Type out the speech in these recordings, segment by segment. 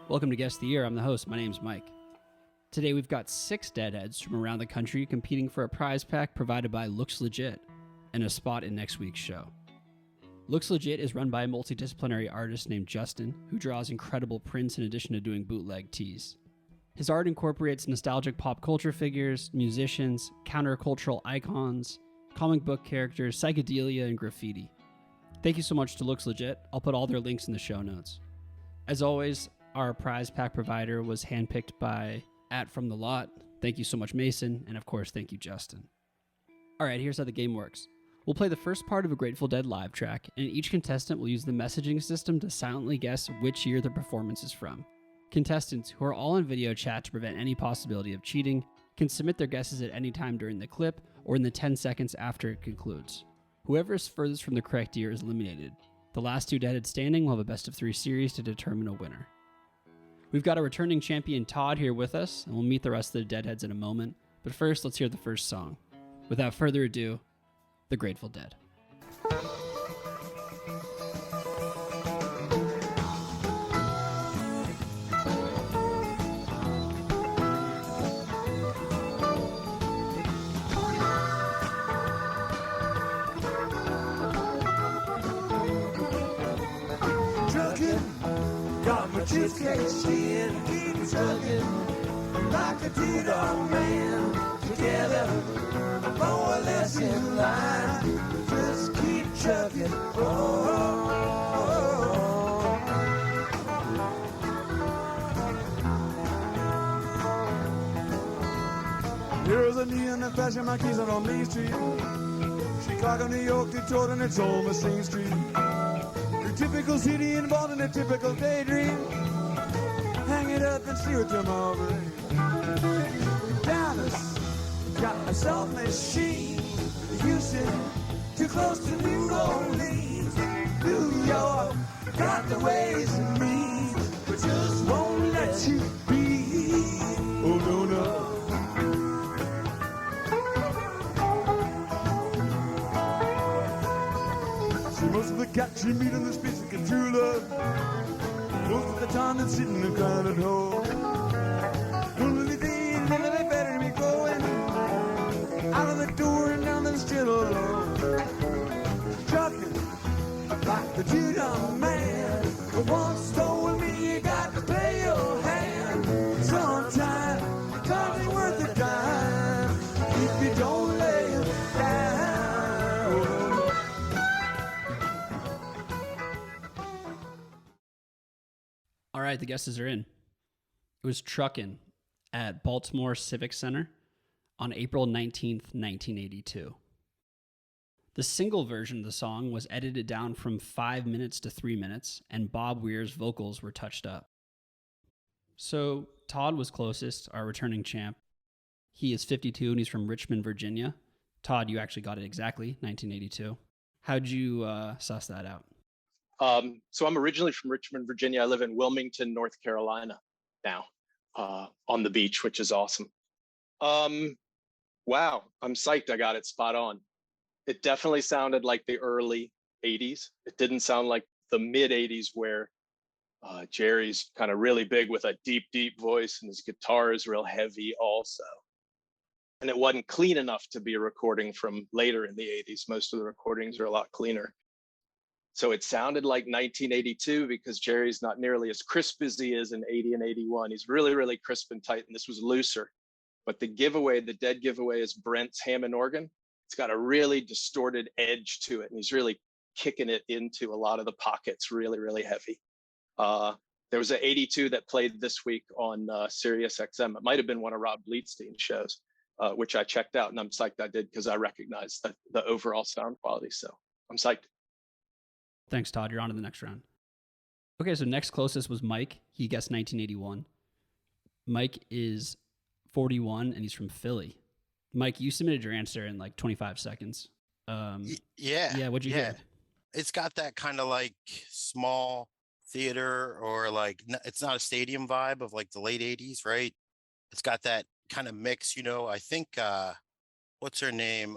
Welcome to Guest of the Year. I'm the host. My name's Mike. Today we've got 6 deadheads from around the country competing for a prize pack provided by Looks Legit and a spot in next week's show. Looks Legit is run by a multidisciplinary artist named Justin, who draws incredible prints in addition to doing bootleg tees. His art incorporates nostalgic pop culture figures, musicians, countercultural icons, comic book characters, psychedelia, and graffiti. Thank you so much to Looks Legit. I'll put all their links in the show notes. As always, our prize pack provider was handpicked by @FromTheLot. Thank you so much, Mason. And of course, thank you, Justin. All right, here's how the game works. We'll play the first part of a Grateful Dead live track, and each contestant will use the messaging system to silently guess which year the performance is from. Contestants, who are all in video chat to prevent any possibility of cheating, can submit their guesses at any time during the clip or in the 10 seconds after it concludes. Whoever is furthest from the correct year is eliminated. The last 2 deadheads standing will have a best of 3 series to determine a winner. We've got a returning champion, Todd, here with us, and we'll meet the rest of the deadheads in a moment. But first, let's hear the first song. Without further ado, The Grateful Dead. Cheesecake skin, keep trucking like a two-dog man. Together, more or less in line. Just keep trucking. Here's a neon and fashion marquise on Main Street. Chicago, New York, Detroit, and it's all the same street. Typical city involved in a typical daydream. Hang it up and steer it to Marbury. Dallas got a soft machine. Houston too close to New Orleans. New York got the ways and means, but just won't let you be. Oh no no. Most of the cats you meet in the streets are true love. Most of the time they're sitting and crying at home. One of the days, then they better be going out of the door and down the street alone. Trucking like the two-dumb man who once told me you got to play your hand. Sometime it ain't worth the time if you don't lay it down. All right, the guesses are in. It was Truckin' at Baltimore Civic Center on April 19th, 1982. The single version of the song was edited down from 5 minutes to 3 minutes, and Bob Weir's vocals were touched up. So Todd was closest, our returning champ. He is 52 and he's from Richmond, Virginia. Todd, you actually got it exactly, 1982. How'd you suss that out? So I'm originally from Richmond, Virginia. I live in Wilmington, North Carolina now, on the beach, which is awesome. Wow, I'm psyched I got it spot on. It definitely sounded like the early 80s. It didn't sound like the mid 80s where Jerry's kind of really big with a deep, deep voice and his guitar is real heavy also. And it wasn't clean enough to be a recording from later in the 80s. Most of the recordings are a lot cleaner. So it sounded like 1982 because Jerry's not nearly as crisp as he is in 80 and 81. He's really, really crisp and tight, and this was looser. But the giveaway, the Dead giveaway, is Brent's Hammond organ. It's got a really distorted edge to it, and he's really kicking it into a lot of the pockets, really, really heavy. There was an 82 that played this week on Sirius XM. It might have been one of Rob Bleedstein's shows, which I checked out, and I'm psyched I did because I recognized the overall sound quality. So I'm psyched. Thanks, Todd. You're on to the next round. Okay, so next closest was Mike. He guessed 1981. Mike is 41, and he's from Philly. Mike, you submitted your answer in like 25 seconds. Yeah, what'd you hear? It's got that kind of like small theater or like, it's not a stadium vibe of like the late 80s, right? It's got that kind of mix, you know. I think, what's her name?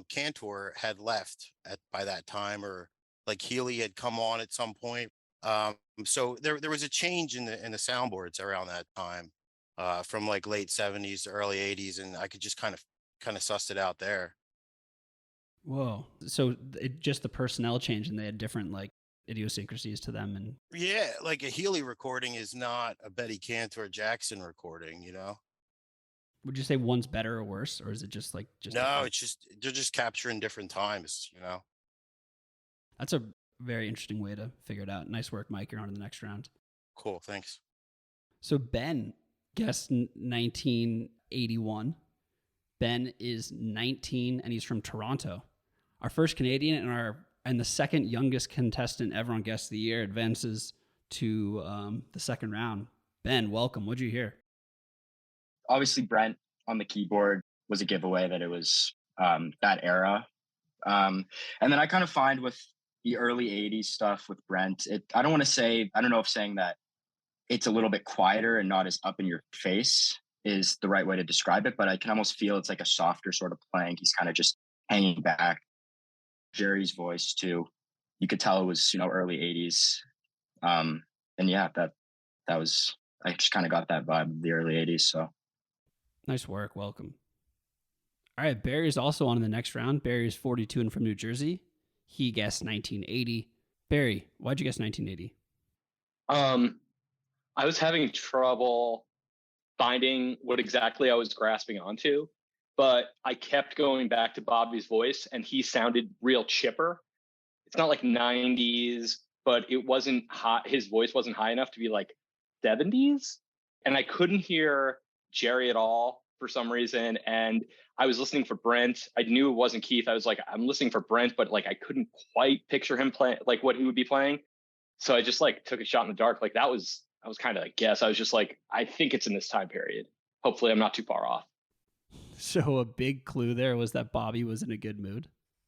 Cantor had left by that time, or like Healy had come on at some point. So there was a change in the soundboards around that time, from like late 70s to early 80s, and I could just kind of sussed it out there. Whoa. So just the personnel change and they had different like idiosyncrasies to them. And Yeah, like a Healy recording is not a Betty Cantor Jackson recording, you know? would you say one's better or worse? Or is it just like, just No, different? it's just they're just capturing different times, you know? That's a very interesting way to figure it out. Nice work, Mike. You're on to the next round. Cool, thanks. So Ben guessed 1981. Ben is 19 and he's from Toronto. Our first Canadian and the second youngest contestant ever on Guest of the Year advances to the second round. Ben, welcome. What'd you hear? Obviously, Brent on the keyboard was a giveaway that it was that era. And then I kind of find with the early 80s stuff with Brent, I don't know if saying that it's a little bit quieter and not as up in your face is the right way to describe it, but I can almost feel it's like a softer sort of playing. He's kind of just hanging back. Jerry's voice too, you could tell it was, early 80s. And yeah, that was, I just kind of got that vibe of the early 80s. So Nice work. Welcome. All right. Barry's also on in the next round. Barry's 42 and from New Jersey. He guessed 1980. Barry, why'd you guess 1980? I was having trouble finding what exactly I was grasping onto, but I kept going back to Bobby's voice and he sounded real chipper. It's not like 90s, but it wasn't hot. His voice wasn't high enough to be like 70s. And I couldn't hear Jerry at all for some reason. And I was listening for Brent. I knew it wasn't Keith. I was like, I'm listening for Brent, but like I couldn't quite picture him playing, like what he would be playing. So I just like took a shot in the dark. Like that was kind of a guess. I was just like, I think it's in this time period. Hopefully I'm not too far off. So a big clue there was that Bobby was in a good mood.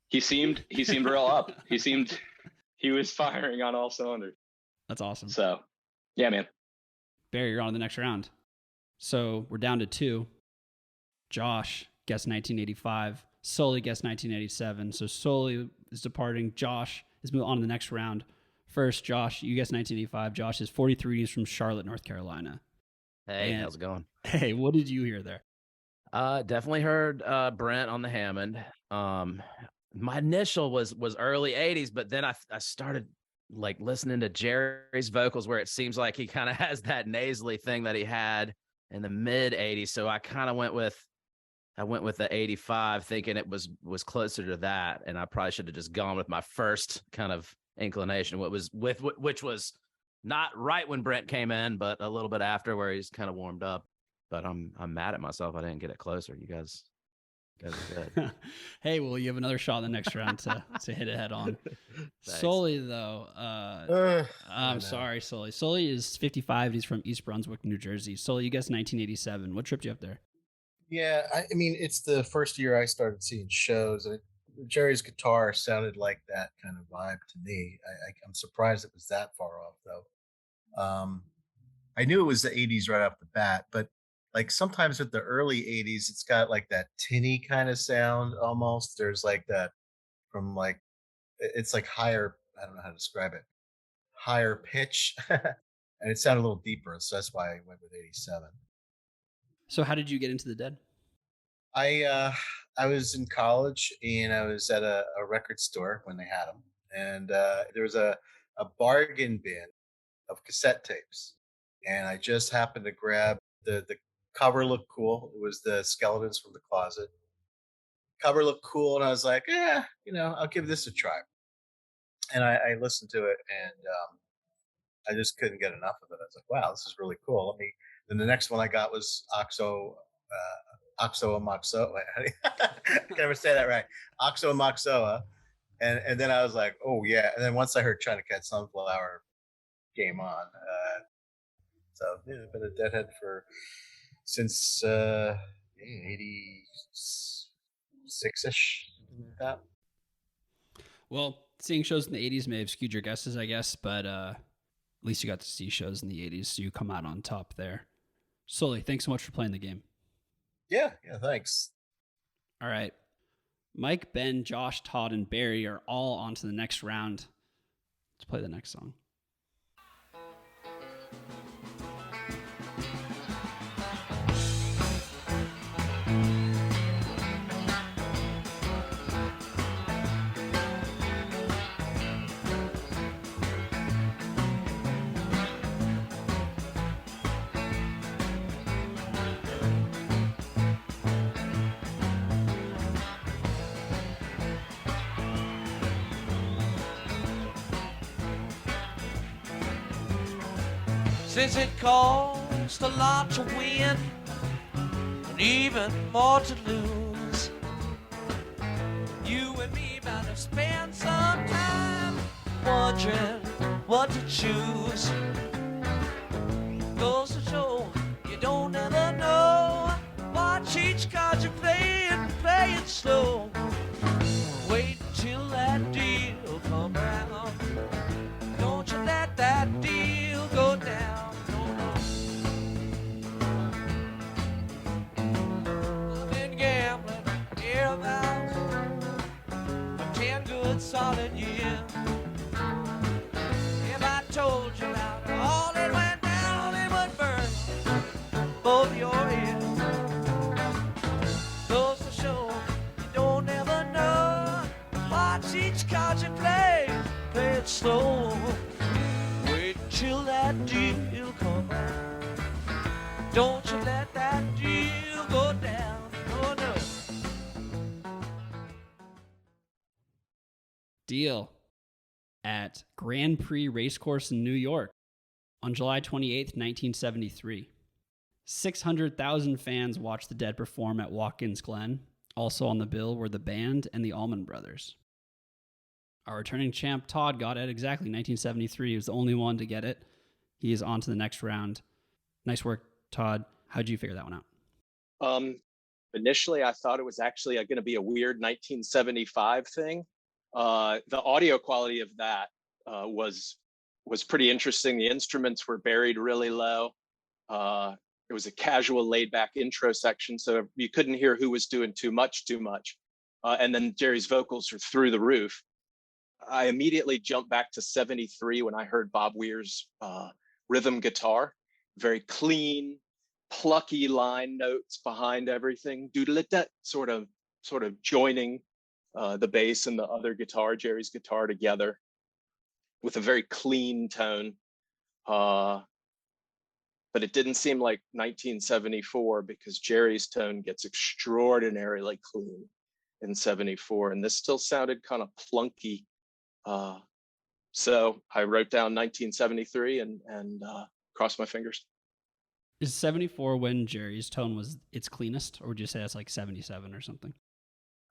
He seemed real up. He was firing on all cylinders. That's awesome. So yeah, man. Barry, you're on to the next round. So we're down to 2. Josh guessed 1985. Sully guessed 1987. So Sully is departing. Josh is moving on to the next round. First, Josh, you guessed 1985. Josh is 43. He's from Charlotte, North Carolina. Hey, how's it going? Hey, what did you hear there? Definitely heard Brent on the Hammond. My initial was early 80s, but then I started like listening to Jerry's vocals where it seems like he kind of has that nasally thing that he had in the mid 80s. So I kind of went with the 85 thinking it was closer to that. And I probably should have just gone with my first kind of inclination, which was not right when Brent came in, but a little bit after where he's kind of warmed up. But I'm mad at myself. I didn't get it closer. You guys are good. Hey, well, you have another shot in the next round to hit it head on. Sully, though, I'm sorry, Sully. Sully is 55. He's from East Brunswick, New Jersey. Sully, you guessed 1987. What tripped you up there? Yeah, I mean, it's the first year I started seeing shows, and Jerry's guitar sounded like that kind of vibe to me. I'm surprised it was that far off, though. I knew it was the 80s right off the bat, but like sometimes with the early 80s, it's got like that tinny kind of sound almost. There's like that from like, it's like higher, I don't know how to describe it, higher pitch. And it sounded a little deeper. So that's why I went with 87. So how did you get into the Dead? I was in college and I was at a record store when they had them. And there was a bargain bin of cassette tapes. And I just happened to grab the cover looked cool. It was the Skeletons from the Closet. Cover looked cool, and I was like, yeah, I'll give this a try. And I listened to it, and I just couldn't get enough of it. I was like, wow, this is really cool. Then the next one I got was Oxo Amoxoa. I can never say that right. Oxo Amoxoa. And then I was like, oh yeah. And then once I heard Trying to Catch Sunflower, game on. So yeah, I've been a Deadhead since 86-ish, like that. Well, seeing shows in the 80s may have skewed your guesses, I guess, but at least you got to see shows in the 80s, so you come out on top there. Sully, thanks so much for playing the game. Yeah, thanks. All right. Mike, Ben, Josh, Todd, and Barry are all on to the next round. Let's play the next song. Since it cost a lot to win and even more to lose, you and me might have spent some time wondering what to choose. Goes to show you don't ever know. Watch each card you play and play it slow. Wait till that deal come around. Don't you let that deal go down. I've been gambling hereabouts for 10 good solid years. If I told you about all that went down, it would burn both your ears. Goes to show you don't ever know. Watch each card you play it slow. Wait till that deal come out. Don't you let that deal go down. Oh no. Deal at Grand Prix Racecourse in New York on July 28th, 1973. 600,000 fans watched the Dead perform at Watkins Glen. Also on the bill were the band and the Allman Brothers. Our returning champ, Todd, got it exactly 1973. He was the only one to get it. He is on to the next round. Nice work, Todd. How'd you figure that one out? Initially, I thought it was actually going to be a weird 1975 thing. The audio quality of that was pretty interesting. The instruments were buried really low. It was a casual, laid-back intro section, so you couldn't hear who was doing too much. And then Jerry's vocals were through the roof. I immediately jumped back to 73 when I heard Bob Weir's rhythm guitar. Very clean, plucky line notes behind everything. Doodle-it, sort of joining the bass and the other guitar, Jerry's guitar, together with a very clean tone. But it didn't seem like 1974 because Jerry's tone gets extraordinarily clean in 74, and this still sounded kind of plunky. So I wrote down 1973 and crossed my fingers. Is 74 when Jerry's tone was its cleanest, or would you say that's like 77 or something?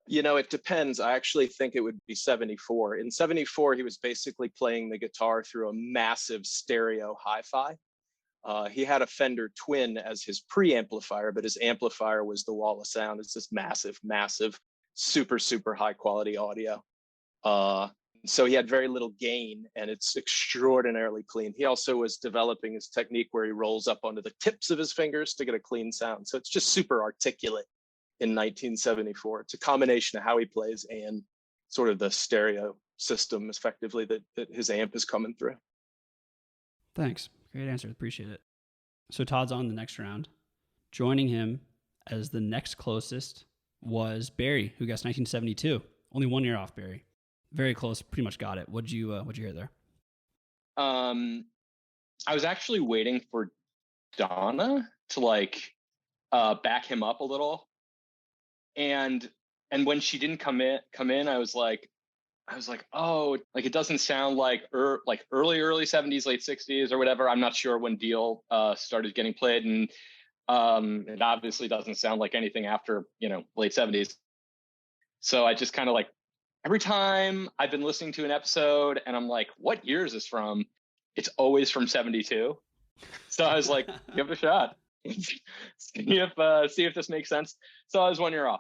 You know, it depends. I actually think it would be 74. In 74, he was basically playing the guitar through a massive stereo hi-fi. He had a Fender Twin as his preamplifier, but his amplifier was the wall of sound. It's this massive, super, super high quality audio. So he had very little gain, and it's extraordinarily clean. He also was developing his technique where he rolls up onto the tips of his fingers to get a clean sound. So it's just super articulate in 1974. It's a combination of how he plays and sort of the stereo system effectively that his amp is coming through. Thanks. Great answer. Appreciate it. So Todd's on the next round. Joining him as the next closest was Barry, who guessed 1972. Only 1 year off Barry. Very close. Pretty much got it. What'd you hear there? I was actually waiting for Donna to back him up a little. And when she didn't come in, I was like, oh, it doesn't sound like early 70s, late 60s or whatever. I'm not sure when Deal started getting played, and it obviously doesn't sound like anything after late 70s. So I just kind of every time I've been listening to an episode and I'm like, what year is this from? It's always from 72. So I was like, give it a shot. see if this makes sense. So I was 1 year off.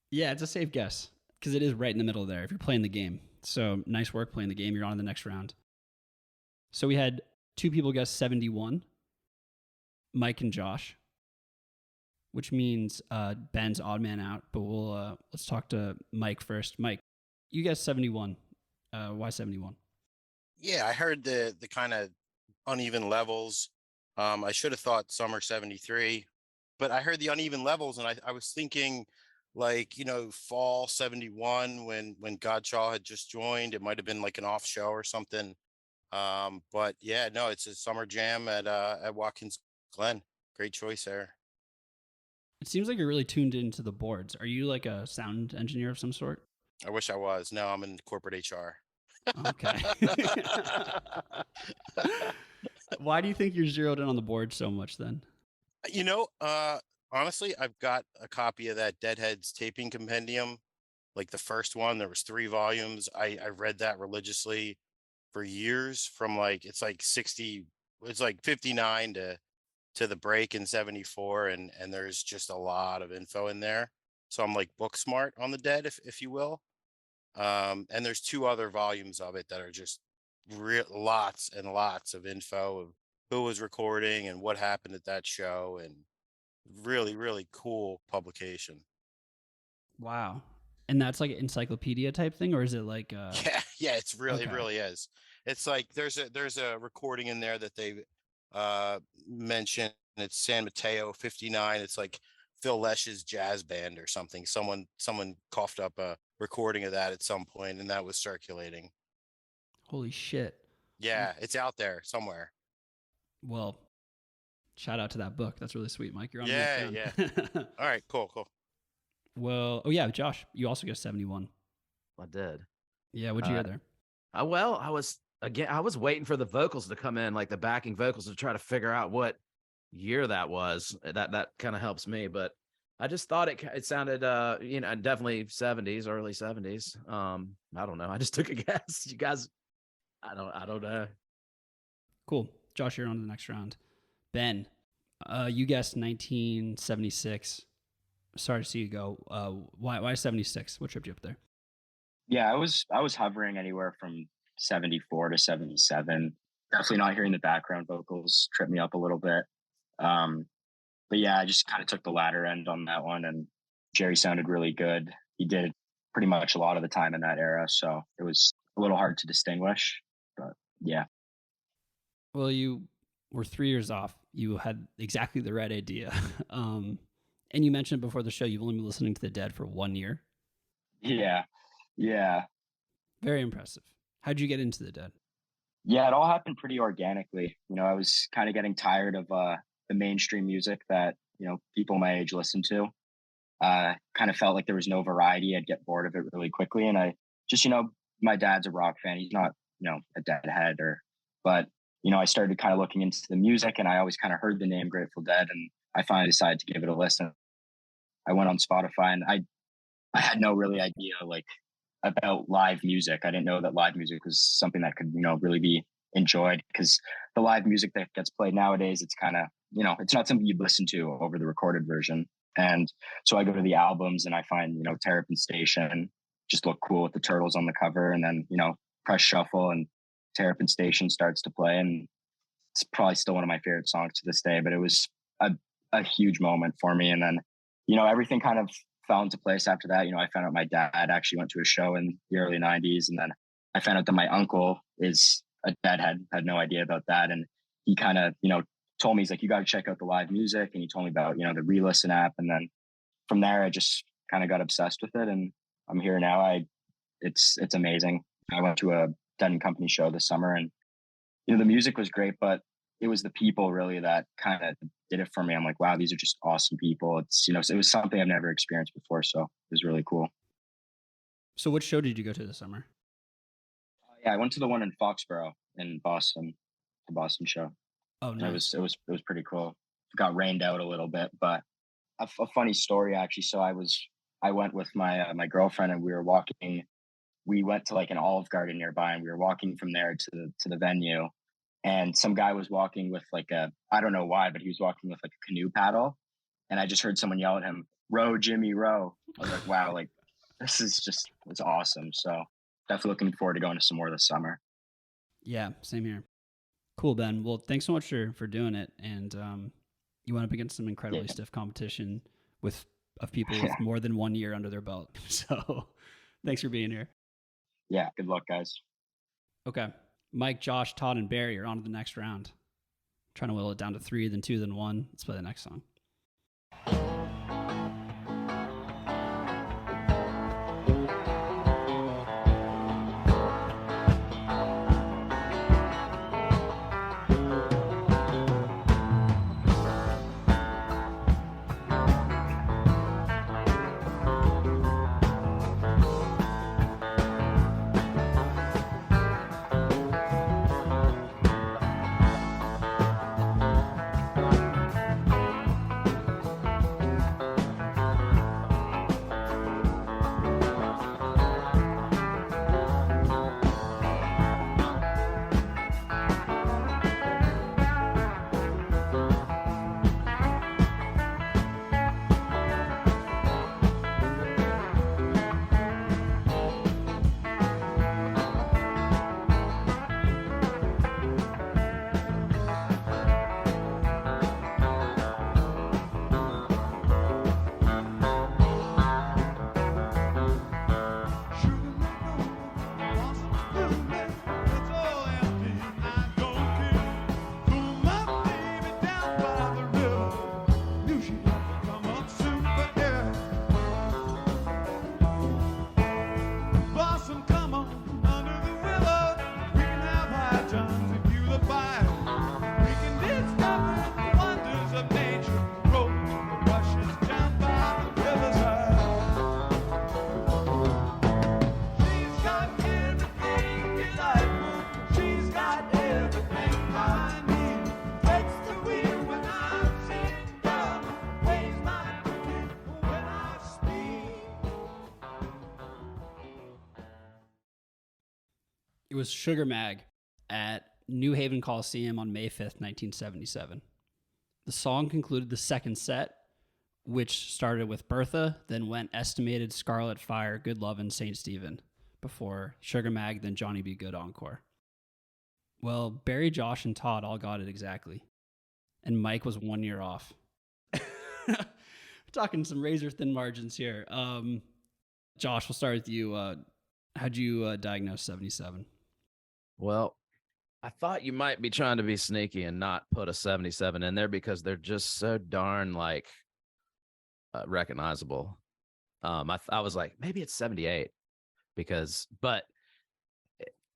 Yeah, it's a safe guess because it is right in the middle there if you're playing the game. So nice work playing the game. You're on to the next round. So we had two people guess 71, Mike and Josh, which means Ben's odd man out. But let's talk to Mike first. Mike, you guessed 71. Why 71? Yeah, I heard the kind of uneven levels. I should have thought summer 73, but I heard the uneven levels, and I was thinking fall 71 when Godshaw had just joined. It might have been like an off show or something. But yeah, no, it's a summer jam at Watkins Glen. Great choice there. It seems like you're really tuned into the boards. Are you like a sound engineer of some sort? I wish I was. No, I'm in corporate HR. Okay. Why do you think you're zeroed in on the board so much then? You know, honestly, I've got a copy of that Deadheads taping compendium, like the first one. There was 3 volumes. I read that religiously for years, from like it's like 59 to the break in 74, and there's just a lot of info in there. So I'm like book smart on the Dead, if you will. And there's 2 other volumes of it that are just lots and lots of info of who was recording and what happened at that show, and really, really cool publication. Wow. And that's like an encyclopedia type thing, or is it like Yeah, it Okay. really is. It's like there's a recording in there that they mentioned. It's San Mateo 59. It's like Phil Lesh's jazz band or something. Someone coughed up a recording of that at some point, and that was circulating. holy shit? Yeah, it's out there somewhere. Well, shout out to that book. That's really sweet, Mike. You're on the Yeah, next round. All right, cool. Well, oh yeah, Josh, you also get 71. I did. Yeah, what'd you hear there? Well, I was waiting for the vocals to come in, like the backing vocals, to try to figure out what year that was. That kind of helps me, but I just thought it sounded definitely 70s, early 70s. I don't know. I just took a guess. You guys, I don't know. Cool. Josh, you're on to the next round. Ben, you guessed 1976. Sorry to see you go. Why 76? What tripped you up there? Yeah, I was hovering anywhere from 74 to 77. Definitely not hearing the background vocals tripped me up a little bit. But yeah, I just kind of took the latter end on that one, and Jerry sounded really good. He did pretty much a lot of the time in that era, so it was a little hard to distinguish, but yeah. Well, you were 3 years off. You had exactly the right idea. And you mentioned before the show you've only been listening to the Dead for 1 year. Yeah. Very impressive. How'd you get into the Dead? Yeah, it all happened pretty organically. You know, I was kind of getting tired of the mainstream music that, you know, people my age listen to. Kind of felt like there was no variety. I'd get bored of it really quickly. And I just, you know, my dad's a rock fan. He's not, you know, a Deadhead but, you know, I started kind of looking into the music, and I always kind of heard the name Grateful Dead, and I finally decided to give it a listen. I went on Spotify, and I had no really idea like about live music. I didn't know that live music was something that could, you know, really be enjoyed, because the live music that gets played nowadays, it's kind of, you know, it's not something you'd listen to over the recorded version. And so I go to the albums, and I find, you know, Terrapin Station just look cool with the turtles on the cover, and then, you know, press shuffle and Terrapin Station starts to play, and it's probably still one of my favorite songs to this day. But it was a huge moment for me. And then, you know, everything kind of fell into place after that. You know, I found out my dad actually went to a show in the early 90s, and then I found out that my uncle is a Deadhead. Had no idea about that, and he kind of, you know, told me, he's like, you got to check out the live music, and he told me about, you know, the re-listen app, and then from there I just kind of got obsessed with it, and I'm here now. It's amazing. I went to a Dead and Company show this summer, and you know, the music was great, but it was the people really that kind of did it for me. I'm like, wow, these are just awesome people. It's, you know, it was something I've never experienced before, so it was really cool. So what show did you go to this summer? Yeah, I went to the one in Foxborough in Boston, the Boston show. Oh, nice. It was pretty cool. It got rained out a little bit, but a funny story actually. So I went with my my girlfriend, and we were walking. We went to like an Olive Garden nearby, and we were walking from there to the venue. And some guy was walking with like I don't know why, but he was walking with like a canoe paddle. And I just heard someone yell at him, "Row, Jimmy, row." I was like, wow, like this is just, it's awesome. So definitely looking forward to going to some more this summer. Yeah, same here. Cool, Ben. Well, thanks so much for doing it. And you went up against some incredibly stiff competition of people with more than 1 year under their belt. So thanks for being here. Yeah, good luck, guys. Okay. Mike, Josh, Todd, and Barry are on to the next round. Trying to whittle it down to 3, then 2, then 1. Let's play the next song. It was Sugar Mag at New Haven Coliseum on May 5th, 1977. The song concluded the second set, which started with Bertha, then went Estimated, Scarlet Fire, Good Lovin', St. Stephen, before Sugar Mag, then Johnny B. Good encore. Well, Barry, Josh, and Todd all got it exactly. And Mike was 1 year off. We're talking some razor-thin margins here. Josh, we'll start with you. How'd you diagnose 77? Well, I thought you might be trying to be sneaky and not put a 77 in there because they're just so darn like recognizable. I was like, maybe it's 78 but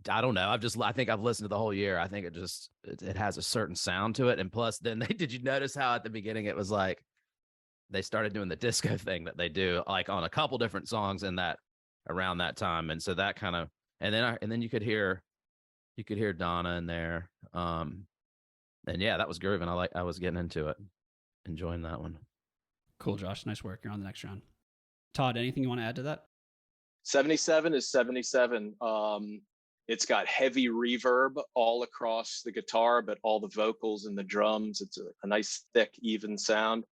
I don't know. I think I've listened to the whole year. I think it has a certain sound to it. And plus then did you notice how at the beginning it was like, they started doing the disco thing that they do like on a couple different songs in that around that time. And so that kind of, and then you could hear Donna in there. And yeah, that was grooving. I was getting into it, enjoying that one. Cool, Josh. Nice work. You're on the next round. Todd, anything you want to add to that? 77 is 77. It's got heavy reverb all across the guitar, but all the vocals and the drums, it's a nice, thick, even sound.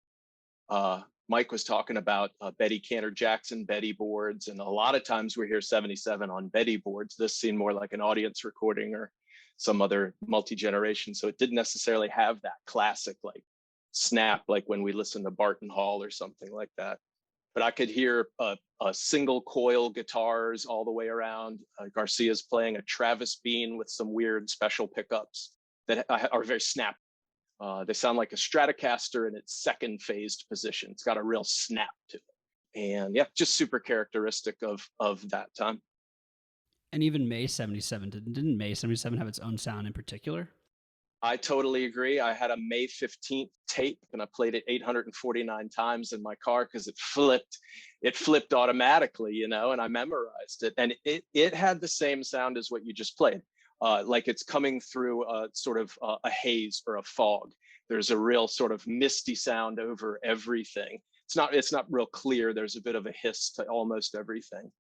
Mike was talking about Betty Cantor Jackson, Betty boards, and a lot of times we hear 77 on Betty boards. This seemed more like an audience recording or some other multi-generation, so it didn't necessarily have that classic like snap like when we listen to Barton Hall or something like that. But I could hear a single coil guitars all the way around. Garcia's playing a Travis Bean with some weird special pickups that are very snappy. They sound like a Stratocaster in its second phased position. It's got a real snap to it. And yeah, just super characteristic of that time. And even May 77, didn't May 77 have its own sound in particular? I totally agree. I had a May 15th tape and I played it 849 times in my car because it flipped automatically, and I memorized it. And it had the same sound as what you just played. Like it's coming through sort of a haze or a fog. There's a real sort of misty sound over everything. It's not real clear. There's a bit of a hiss to almost everything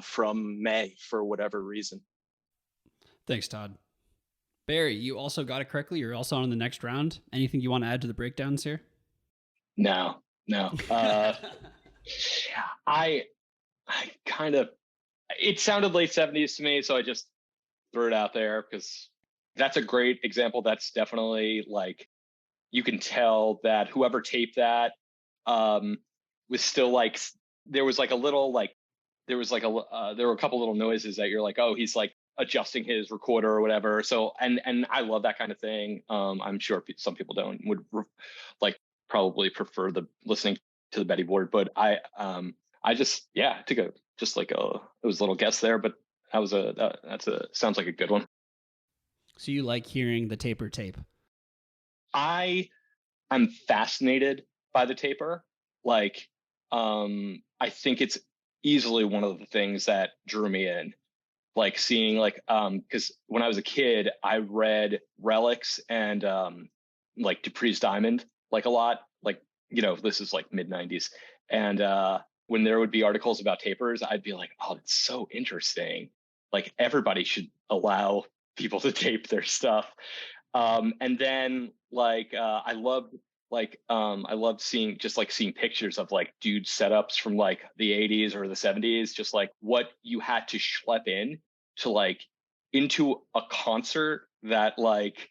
from May for whatever reason. Thanks, Todd. Barry, you also got it correctly. You're also on the next round. Anything you want to add to the breakdowns here? No. I kind of, it sounded late 70s to me, so I just threw it out there because that's a great example. That's definitely like, you can tell that whoever taped that was still like, there were a couple little noises that you're like, oh, he's like adjusting his recorder or whatever. So, and I love that kind of thing. I'm sure some people would probably prefer the listening to the Betty board, but I just, yeah, took it was a little guess there, but sounds like a good one. So you like hearing the taper tape? I'm fascinated by the taper. Like, I think it's easily one of the things that drew me in. Like seeing because when I was a kid, I read Relics and like Dupree's Diamond like a lot. Like, this is like mid 90s. And when there would be articles about tapers, I'd be like, oh, it's so interesting. Like everybody should allow people to tape their stuff. And then I loved seeing pictures of like dude setups from like the 80s or the 70s, just like what you had to schlep in to like into a concert that like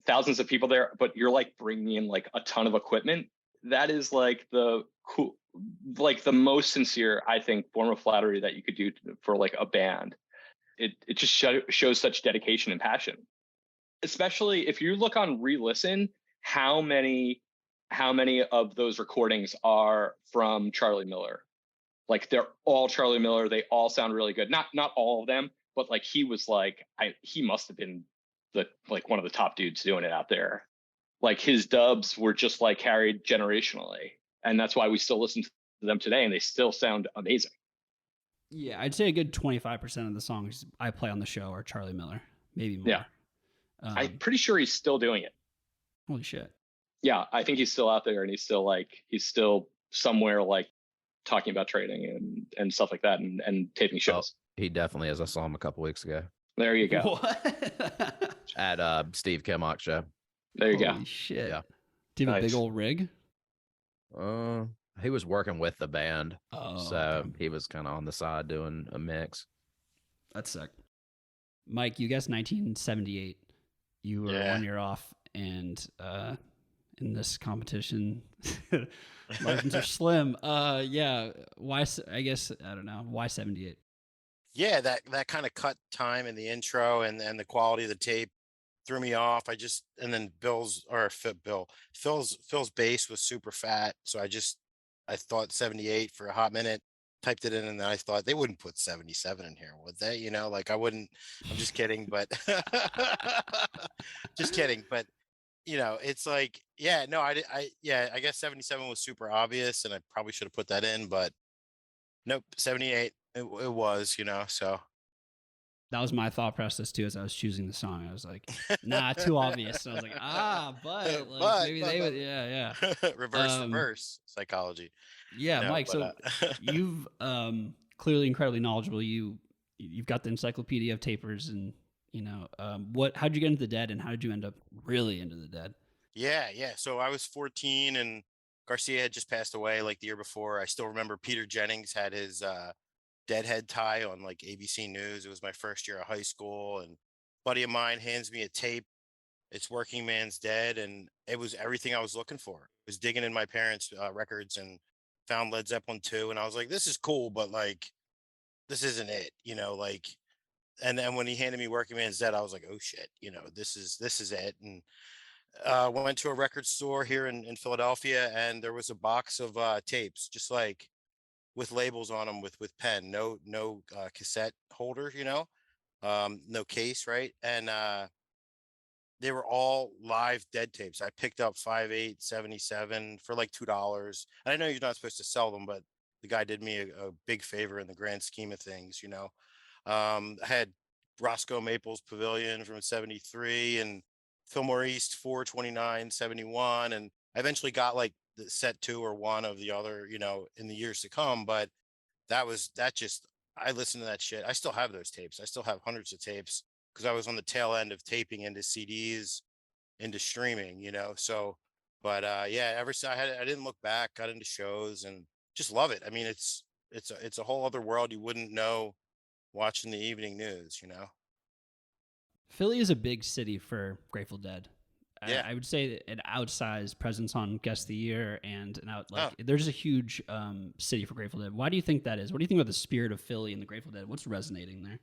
thousands of people there, but you're like bringing in like a ton of equipment. That is like the cool, like the most sincere, I think, form of flattery that you could do for like a band. It just shows such dedication and passion. Especially if you look on re-listen, how many of those recordings are from Charlie Miller? Like they're all Charlie Miller. They all sound really good. Not all of them, but like he was like, he must have been one of the top dudes doing it out there. Like his dubs were just like carried generationally. And that's why we still listen to them today and they still sound amazing. Yeah, I'd say a good 25% of the songs I play on the show are Charlie Miller, maybe more. Yeah. I'm pretty sure he's still doing it. Holy shit. Yeah, I think he's still out there and he's still somewhere like talking about trading and stuff like that and taping shows. He definitely is. I saw him a couple weeks ago. There you go. What? At Steve Kilmock show. There you go. Holy shit. Yeah. Do you have a Nice. big old rig? He was working with the band, Oh, so okay. he was kind of on the side doing a mix. That's sick. Mike, you guessed 1978. You were Yeah. 1 year off, and in this competition, margins are slim. Yeah. Why? I guess I don't know. Why 78? Yeah, that kind of cut time in the intro and the quality of the tape threw me off. And then Phil's bass was super fat, so I thought 78 for a hot minute, typed it in, and then I thought they wouldn't put 77 in here, would they? Like I wouldn't. I'm just kidding, but just kidding. But it's like, yeah, no, I guess 77 was super obvious, and I probably should have put that in, but nope, 78. It was, so. That was my thought process too as I was choosing the song. I was like, nah, too obvious. And I was like, but like, But- maybe but- they but- would. Yeah. reverse psychology. Yeah, No, Mike. but, So you've clearly incredibly knowledgeable. You've got the encyclopedia of tapers, and how'd you get into the Dead, and how did you end up really into the Dead? Yeah. So I was 14 and Garcia had just passed away like the year before. I still remember Peter Jennings had his Deadhead tie on like ABC News. It was my first year of high school, and a buddy of mine hands me a tape. It's Working Man's Dead, and it was everything I was looking for. I was digging in my parents' records and found Led Zeppelin 2, and I was like, this is cool, but like, this isn't it, like. And then when he handed me Working Man's Dead, I was like, oh shit, this is it. And went to a record store here in Philadelphia, and there was a box of tapes, just like with labels on them with pen, no cassette holder, no case, right? And they were all live Dead tapes. I picked up 5/8 77 for like $2. And I know you're not supposed to sell them, but the guy did me a big favor in the grand scheme of things, I had Roscoe Maples Pavilion from 73 and Fillmore East 429 71, and I eventually got like the set 2 or 1 of the other, in the years to come. But I listened to that shit. I still have those tapes. I still have hundreds of tapes because I was on the tail end of taping into CDs, into streaming, so. But yeah, I didn't look back, got into shows and just love it. I mean, it's a whole other world you wouldn't know watching the evening news, Philly is a big city for Grateful Dead. Yeah. I would say an outsized presence on Guest of the Year, and there's a huge city for Grateful Dead. Why do you think that is? What do you think about the spirit of Philly and the Grateful Dead? What's resonating there?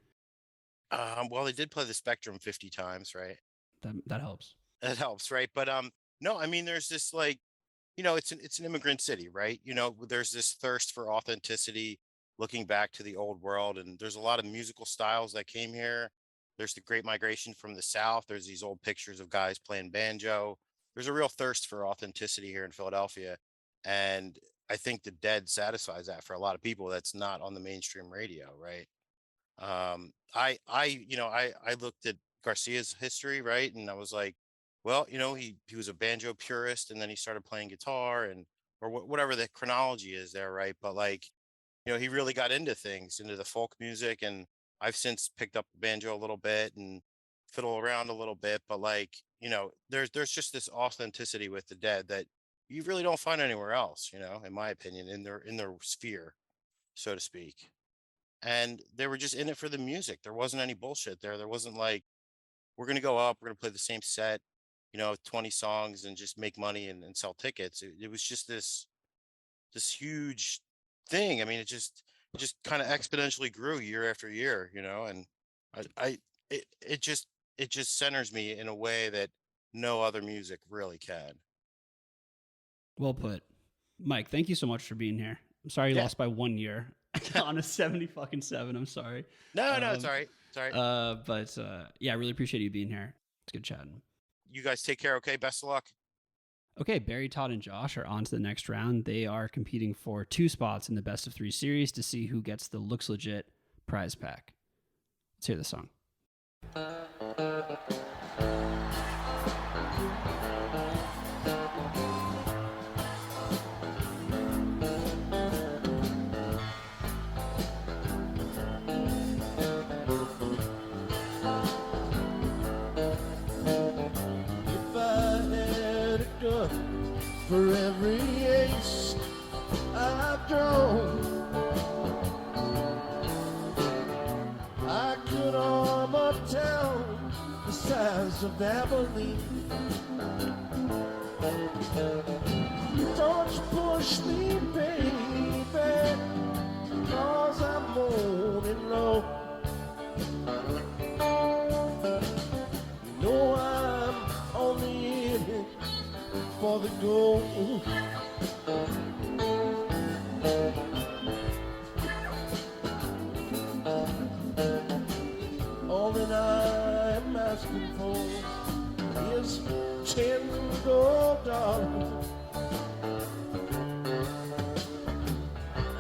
Well, they did play the Spectrum 50 times, right? That helps. That helps, right? But no, I mean, there's this like, it's an immigrant city, right? There's this thirst for authenticity, looking back to the old world, and there's a lot of musical styles that came here. There's the Great Migration from the South. There's these old pictures of guys playing banjo. There's a real thirst for authenticity here in Philadelphia, and I think the Dead satisfies that for a lot of people. That's not on the mainstream radio, right? I looked at Garcia's history, right, and I was like, well, he was a banjo purist, and then he started playing guitar or whatever the chronology is there, right? But like, he really got into things, into the folk music, and I've since picked up the banjo a little bit and fiddle around a little bit, but like, there's just this authenticity with the Dead that you really don't find anywhere else, in my opinion, in their sphere, so to speak. And they were just in it for the music. There wasn't any bullshit there. There wasn't like, we're going to go up, we're going to play the same set, 20 songs and just make money and sell tickets. It was just this huge thing. I mean, it just kind of exponentially grew year after year, and it just centers me in a way that no other music really can. Well put. Mike, thank you so much for being here. I'm sorry you lost by 1 year on a 70-7. I'm sorry. No, it's all right. It's all right. But yeah, I really appreciate you being here. It's good chatting. You guys take care. Okay. Best of luck. Okay, Barry, Todd, and Josh are on to the next round. They are competing for 2 spots in the best of 3 series to see who gets the Looks Legit prize pack. Let's hear the song. for every ace I've drawn. I could arm a town the size of Abilene. Don't you push me, baby, 'cause I'm moaning low. You know I'm only in it for the gold. All that I'm asking for is 10 gold dollars.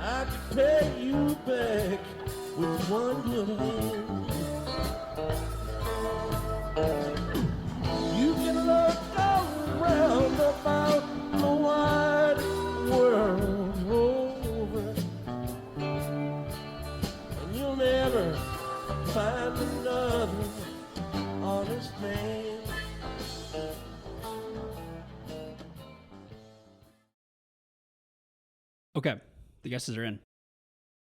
I could pay you back with one good hand. You can look around about the wide world over, and you'll never find another honest man. Okay, the guesses are in.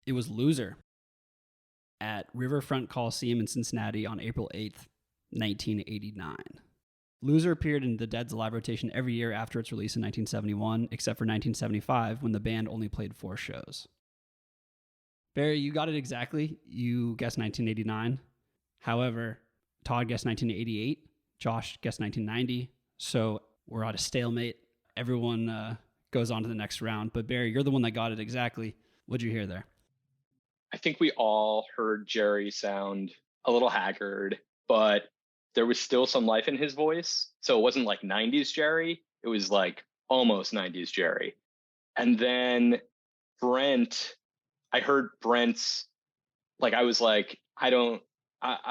It was Loser at Riverfront Coliseum in Cincinnati on April 8th, 1989. Loser appeared in the Dead's live rotation every year after its release in 1971, except for 1975 when the band only played 4 shows. Barry, you got it exactly. You guessed 1989. However, Todd guessed 1988. Josh guessed 1990. So we're at a stalemate. Everyone goes on to the next round. But Barry, you're the one that got it exactly. What'd you hear there? I think we all heard Jerry sound a little haggard, but there was still some life in his voice. So it wasn't like 90s Jerry. It was like almost 90s Jerry. And then Brent, I heard Brent's, like, I was like, I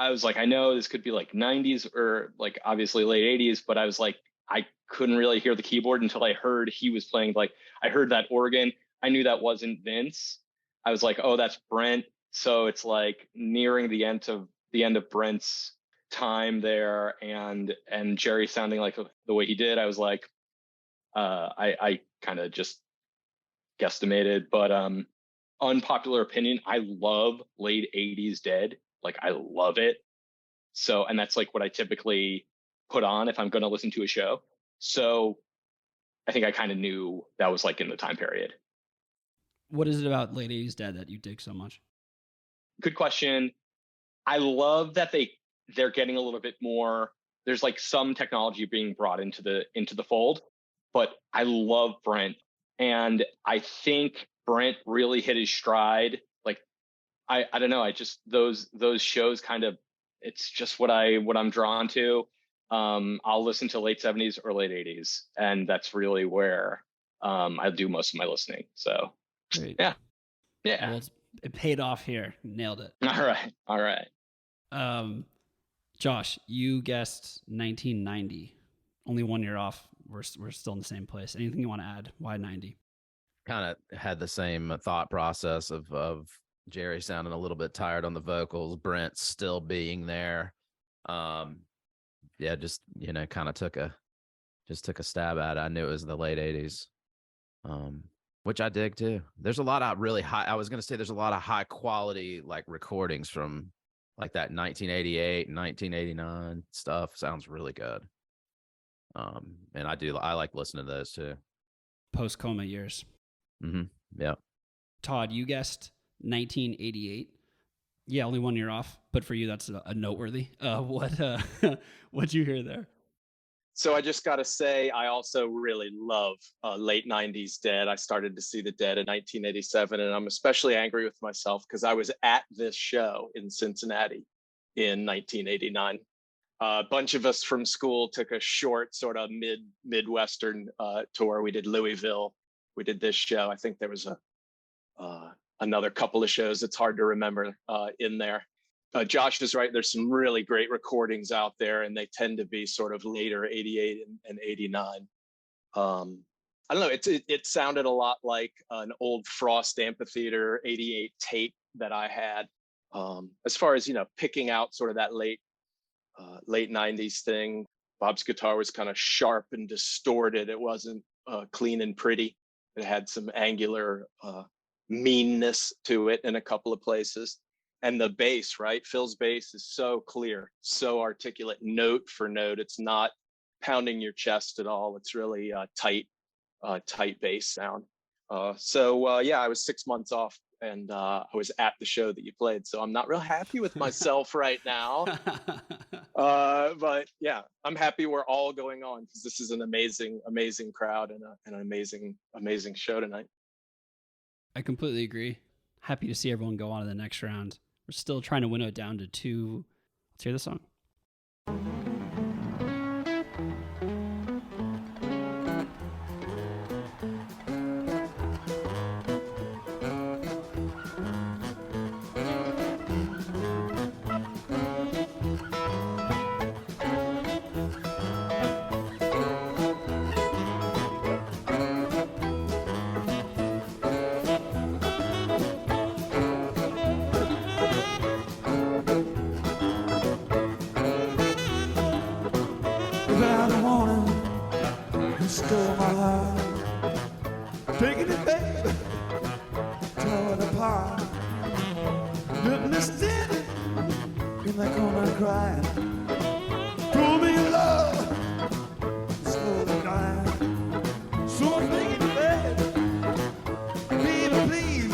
was like, I know this could be like 90s or like obviously late 80s, but I was like, I couldn't really hear the keyboard until I heard he was playing. Like, I heard that organ. I knew that wasn't Vince. I was like, oh, that's Brent. So it's like nearing the end of Brent's time there, and Jerry sounding like the way he did. I was like, I kind of just guesstimated, but unpopular opinion, I love late 80s Dead. Like, I love it. So, and that's like what I typically put on if I'm going to listen to a show. So I think I kind of knew that was like in the time period. What is it about late 80s Dead that you dig so much? Good question. I love that they're getting a little bit more. There's like some technology being brought into the fold, but I love Brent, and I think Brent really hit his stride. Like, I don't know. I just those shows kind of, it's just what I'm drawn to. I'll listen to late 70s or late 80s, and that's really where I do most of my listening. So Great. yeah. Well, it paid off here. Nailed it. All right. Josh, you guessed 1990. Only 1 year off. We're still in the same place. Anything you want to add? Why 90? Kind of had the same thought process of Jerry sounding a little bit tired on the vocals, Brent still being there. Yeah, just, kind of took a stab at it. I knew it was the late 80s. Which I dig too. There's a lot of really high, I was going to say there's a lot of high quality like recordings from like that 1988, 1989 stuff. Sounds really good. And I like listening to those too. Post-coma years. Mm-hmm. Yeah. Todd, you guessed 1988. Yeah, only 1 year off, but for you, that's a noteworthy. What'd you hear there? So I just got to say, I also really love late 90s Dead. I started to see the Dead in 1987, and I'm especially angry with myself because I was at this show in Cincinnati in 1989. A bunch of us from school took a short sort of Midwestern tour. We did Louisville. We did this show. I think there was another couple of shows. It's hard to remember in there. Josh is right. There's some really great recordings out there, and they tend to be sort of later 88 and 89. I don't know. It sounded a lot like an old Frost Amphitheater 88 tape that I had. As far as, picking out sort of that late 90s thing, Bob's guitar was kind of sharp and distorted. It wasn't clean and pretty. It had some angular meanness to it in a couple of places. And the bass, right? Phil's bass is so clear, so articulate, note for note. It's not pounding your chest at all. It's really tight bass sound. Yeah, I was 6 months off, and I was at the show that you played. So I'm not real happy with myself right now. But yeah, I'm happy we're all going on, because this is an amazing, amazing crowd and an amazing, amazing show tonight. I completely agree. Happy to see everyone go on to the next round. We're still trying to winnow it down to 2. Let's hear the song. Without a warning, you stole my heart, taking it, baby, tore it apart. Left me standing in that corner crying. Told me your love is slowly dying. So I'm begging you, baby, baby, please,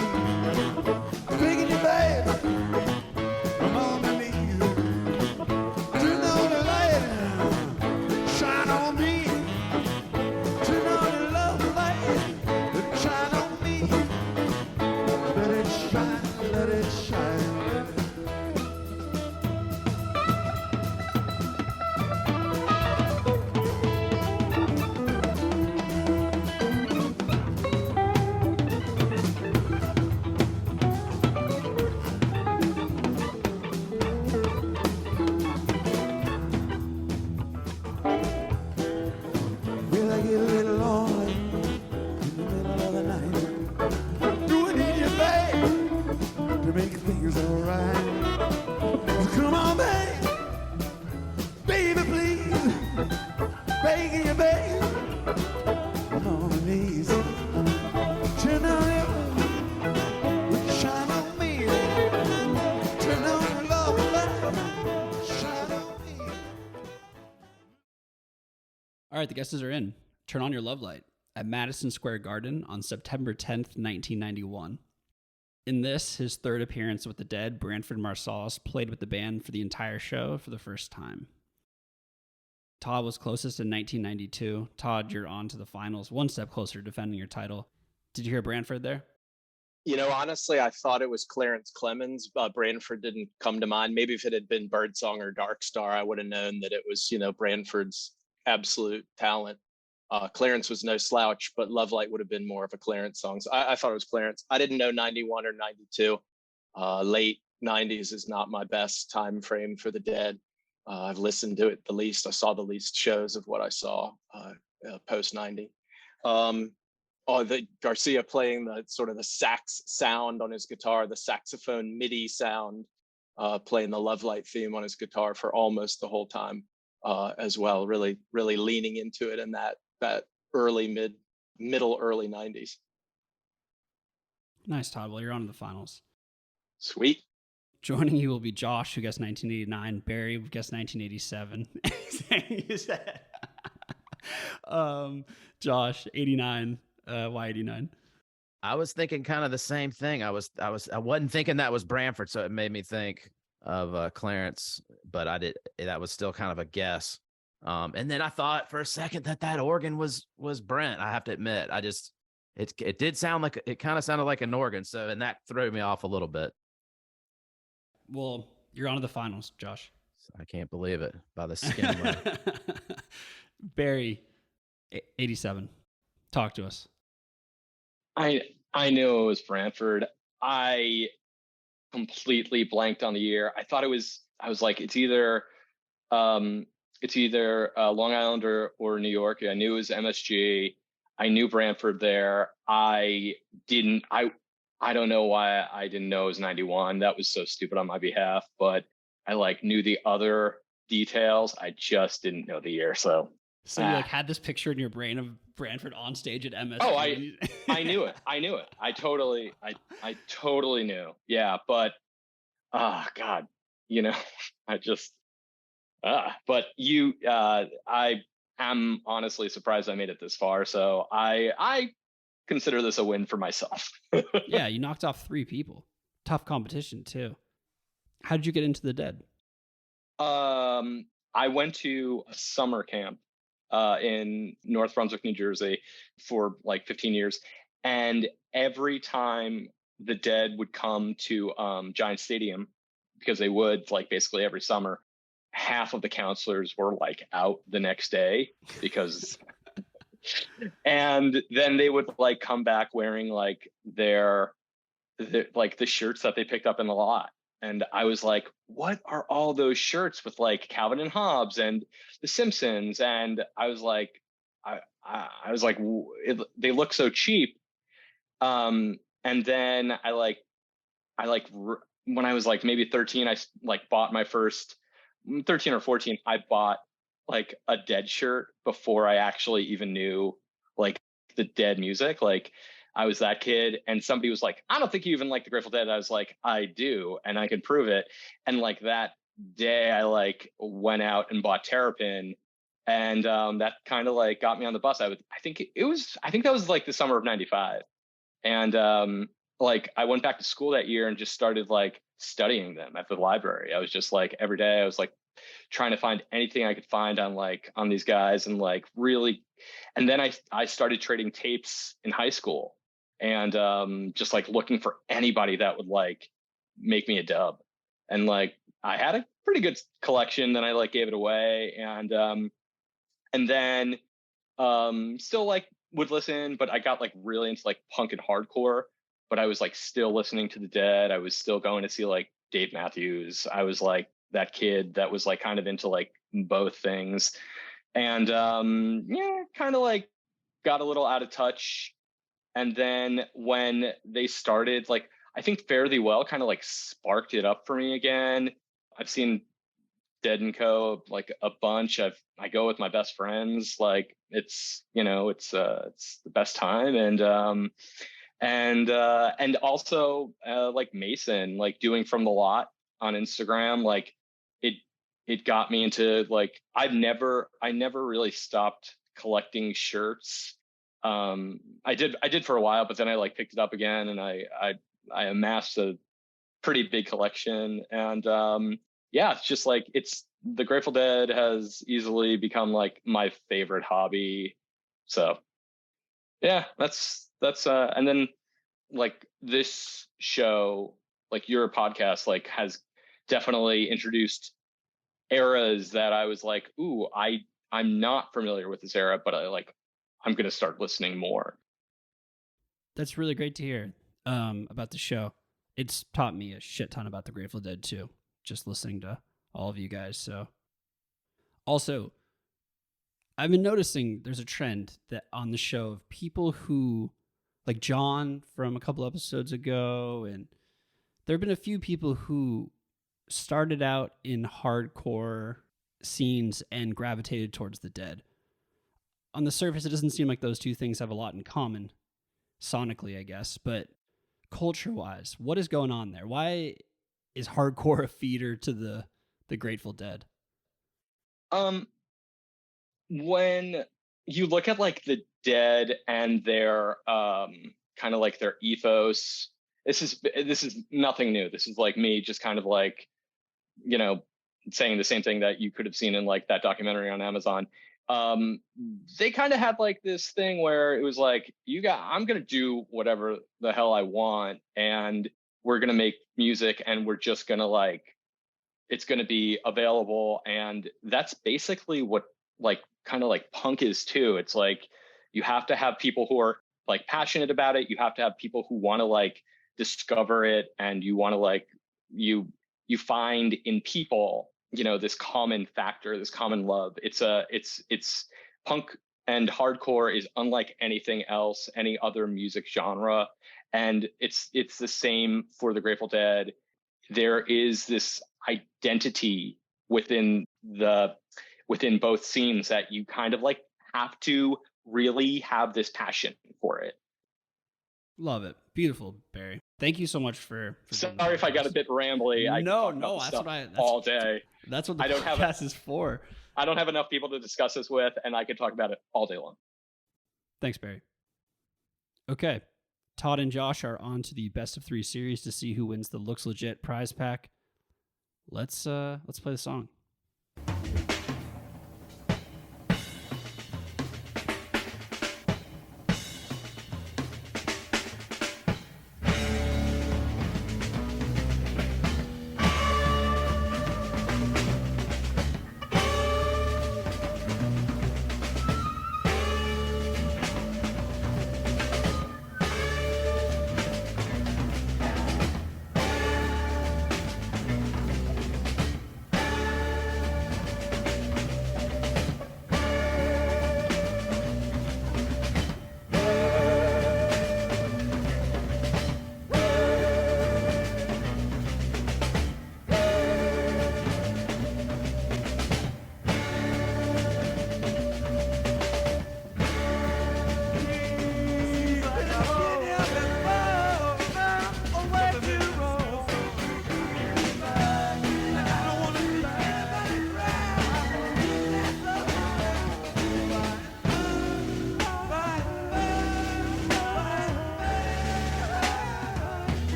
I'm begging you, baby, I'm on my knees. Turn on the light, shine on me. Turn on the love light, shine on me. Let it shine, let it shine. Will I get a little lonely in the middle of the night? Do I need you, babe, to make things alright? Come on, babe, baby, please, begging you, babe, I'm on my knees. Turn on your shine on me. Turn on your love light, shine on me. All right, the guesses are in. Turn on Your Love Light at Madison Square Garden on September 10th, 1991. In this, his third appearance with the Dead, Branford Marsalis played with the band for the entire show for the first time. Todd was closest in 1992. Todd, you're on to the finals, one step closer to defending your title. Did you hear Branford there? You know, honestly, I thought it was Clarence Clemens. Branford didn't come to mind. Maybe if it had been Birdsong or Dark Star, I would have known that it was, Branford's absolute talent. Clarence was no slouch, but Love Light would have been more of a Clarence song. So I thought it was Clarence. I didn't know 91 or 92. Late 90s is not my best time frame for the Dead. I've listened to it the least. I saw the least shows of what I saw post 90. The Garcia playing the sort of the sax sound on his guitar, the saxophone MIDI sound, playing the Love Light theme on his guitar for almost the whole time as well. Really, really leaning into it in that early middle early 90s. Nice, Todd. Well, you're on to the finals. Sweet. Joining you will be Josh, who guessed 1989. Barry, who guessed 1987. Josh, 89. Why 89? I was thinking kind of the same thing. I wasn't thinking that was Branford, so it made me think of Clarence, but that was still kind of a guess. And then I thought for a second that organ was Brent. I have to admit, it did sound like, it kind of sounded like an organ. So, and that threw me off a little bit. Well, you're on to the finals, Josh. I can't believe it by the skin of my... Barry, 87. Talk to us. I knew it was Branford. I completely blanked on the year. I was like, it's either Long Island or New York. I knew it was MSG. I knew Branford there. I don't know why I didn't know it was 91. That was so stupid on my behalf, but I knew the other details. I just didn't know the year. So So you like had this picture in your brain of Branford on stage at MSG. Oh, I knew it. I totally knew. Yeah, but God, I just but I am honestly surprised I made it this far. So I consider this a win for myself. Yeah, you knocked off 3 people. Tough competition too. How did you get into the Dead? I went to a summer camp in North Brunswick, New Jersey for like 15 years. And every time the Dead would come to Giant Stadium, because they would like basically every summer, half of the counselors were like out the next day because and then they would like come back wearing like their like the shirts that they picked up in the lot. And I was like, what are all those shirts with like Calvin and Hobbes and The Simpsons? And I was like, I was like, they look so cheap. And then when I was like maybe 13, I like bought my first 13 or 14. I bought like a Dead shirt before I actually even knew like the Dead music. Like I was that kid, and somebody was like, I don't think you even like the Grateful Dead. I was like, I do, and I can prove it. And like that day, I like went out and bought Terrapin, and that kind of like got me on the bus. I think that was like the summer of '95, and like I went back to school that year and just started like studying them at the library. I was just like every day I was like trying to find anything I could find on these guys, and like really, and then I started trading tapes in high school, and just like looking for anybody that would like make me a dub. And like I had a pretty good collection, then I like gave it away, and then still like would listen, but I got like really into like punk and hardcore, but I was like still listening to the Dead. I was still going to see like Dave Matthews. I was like that kid that was like kind of into like both things, and kind of like got a little out of touch. And then when they started, like I think Fare Thee Well kind of like sparked it up for me again. I've seen Dead and Co. like a bunch. I go with my best friends. Like it's the best time. And also like Mason, like doing From the Lot on Instagram, like it got me into like I never really stopped collecting shirts. I did for a while, but then I like picked it up again, and I amassed a pretty big collection. And it's just like the Grateful Dead has easily become like my favorite hobby. So yeah, that's and then like this show, like your podcast, like has definitely introduced eras that I was like, ooh, I'm not familiar with this era, but I'm going to start listening more. That's really great to hear about the show. It's taught me a shit ton about the Grateful Dead too, just listening to all of you guys. So also, I've been noticing there's a trend that on the show of people who, like John from a couple episodes ago, and there have been a few people who started out in hardcore scenes and gravitated towards the Dead. On the surface, it doesn't seem like those two things have a lot in common, sonically, I guess, but culture-wise, what is going on there? Why is hardcore a feeder to the Grateful Dead? When you look at like the Dead and their kind of like their ethos, this is nothing new. This is like me just kind of like, saying the same thing that you could have seen in like that documentary on Amazon. They kind of had like this thing where it was like, I'm going to do whatever the hell I want, and we're going to make music, and we're just going to like, it's going to be available. And that's basically what like kind of like punk is too. It's like, you have to have people who are like passionate about it. You have to have people who want to like discover it, and you want to like, you find in people, this common factor, this common love. It's punk and hardcore is unlike anything else, any other music genre. And it's the same for the Grateful Dead. There is this identity within within both scenes that you kind of like have to really have this passion for it. Love it. Beautiful, Barry. Thank you so much for doing Sorry if I got a this. bit rambly. I could No, talk about no, this that's stuff what I all day. That's what the I don't have podcast is for. I don't have enough people to discuss this with, and I could talk about it all day long. Thanks, Barry. Okay. Todd and Josh are on to the best of 3 series to see who wins the Looks Legit prize pack. Let's play the song.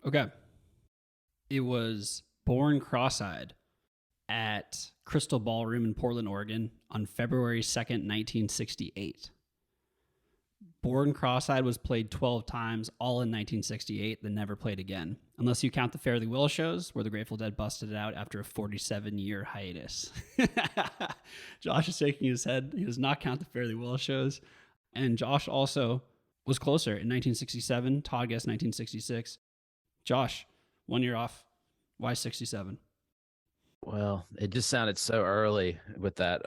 Okay. It was Born Cross-Eyed at Crystal Ballroom in Portland, Oregon on February 2nd, 1968. Born Cross-Eyed was played 12 times, all in 1968, then never played again, unless you count the Fare Thee Well shows, where the Grateful Dead busted it out after a 47-year hiatus. Josh is shaking his head. He does not count the Fare Thee Well shows. And Josh also was closer in 1967. Todd guessed 1966. Josh, 1 year off. Why 67? Well, it just sounded so early with that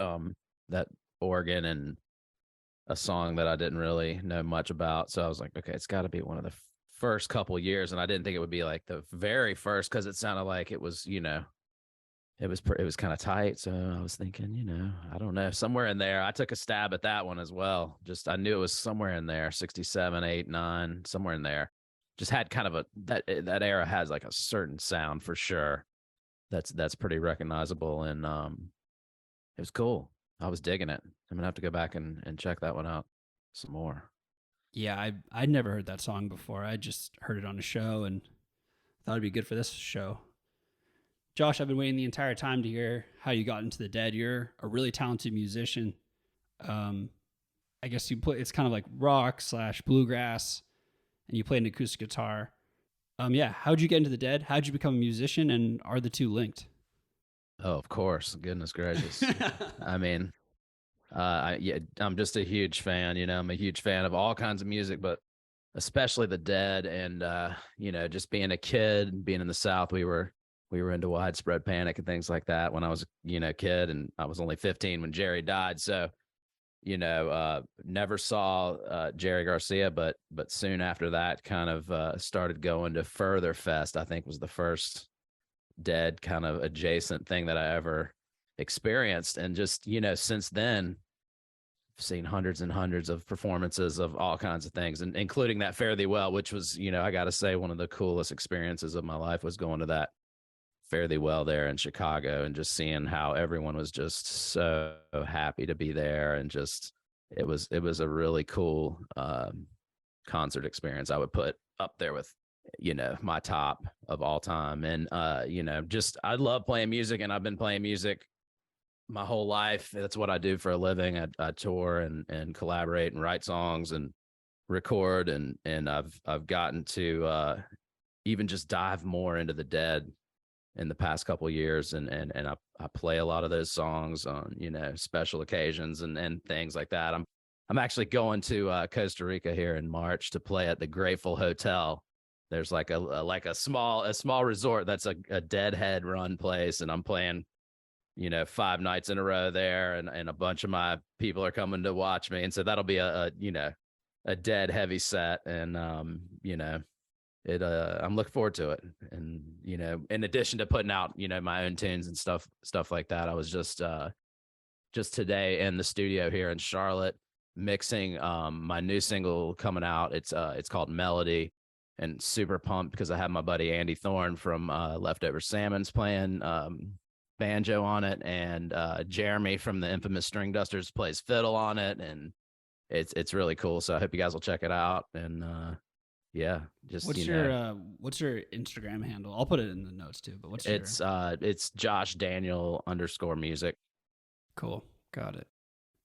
that organ and a song that I didn't really know much about. So I was like, okay, it's got to be one of the first couple years, and I didn't think it would be like the very first because it sounded like it was, it was kind of tight. So I was thinking, I don't know, somewhere in there. I took a stab at that one as well. Just I knew it was somewhere in there, 67, 8, 9, somewhere in there. Just had kind of that era has like a certain sound for sure. That's pretty recognizable, and it was cool. I was digging it. I'm gonna have to go back and check that one out some more. Yeah, I'd never heard that song before. I just heard it on a show and thought it'd be good for this show. Josh, I've been waiting the entire time to hear how you got into the Dead. You're a really talented musician. I guess you play. It's kind of like rock / bluegrass. And you played an acoustic guitar. How'd you get into the Dead? How'd you become a musician? And are the two linked? Oh, of course. Goodness gracious. I mean, I'm just a huge fan. I'm a huge fan of all kinds of music, but especially the Dead. And, just being a kid and being in the South, we were into Widespread Panic and things like that when I was, a kid, and I was only 15 when Jerry died. So, never saw Jerry Garcia, but soon after that kind of started going to Further Fest. I think was the first Dead kind of adjacent thing that I ever experienced. And just, since then, I've seen hundreds and hundreds of performances of all kinds of things, and including that Fare Thee Well, which was, I got to say, one of the coolest experiences of my life was going to that Fare Thee Well there in Chicago and just seeing how everyone was just so happy to be there. And just, it was a really cool concert experience. I would put up there with, my top of all time. And, just, I love playing music, and I've been playing music my whole life. That's what I do for a living. I tour and collaborate and write songs and record. And I've gotten to even just dive more into the Dead in the past couple of years, and I play a lot of those songs on, you know, special occasions and things like that. I'm actually going to Costa Rica here in March to play at the Grateful Hotel. There's like a small resort that's a Deadhead run place, and I'm playing, you know, 5 nights in a row there, and a bunch of my people are coming to watch me, and so that'll be a you know, a Dead heavy set, and you know, I'm looking forward to it. And, you know, in addition to putting out, you know, my own tunes and stuff like that, I was just today in the studio here in Charlotte mixing my new single coming out. It's called Melody, and super pumped because I have my buddy Andy Thorne from Leftover Salmon's playing banjo on it, and Jeremy from the infamous String Dusters plays fiddle on it, and it's really cool. So I hope you guys will check it out. And yeah, just what's your Instagram handle? I'll put it in the notes too. But it's Josh Daniel _music. Cool, got it.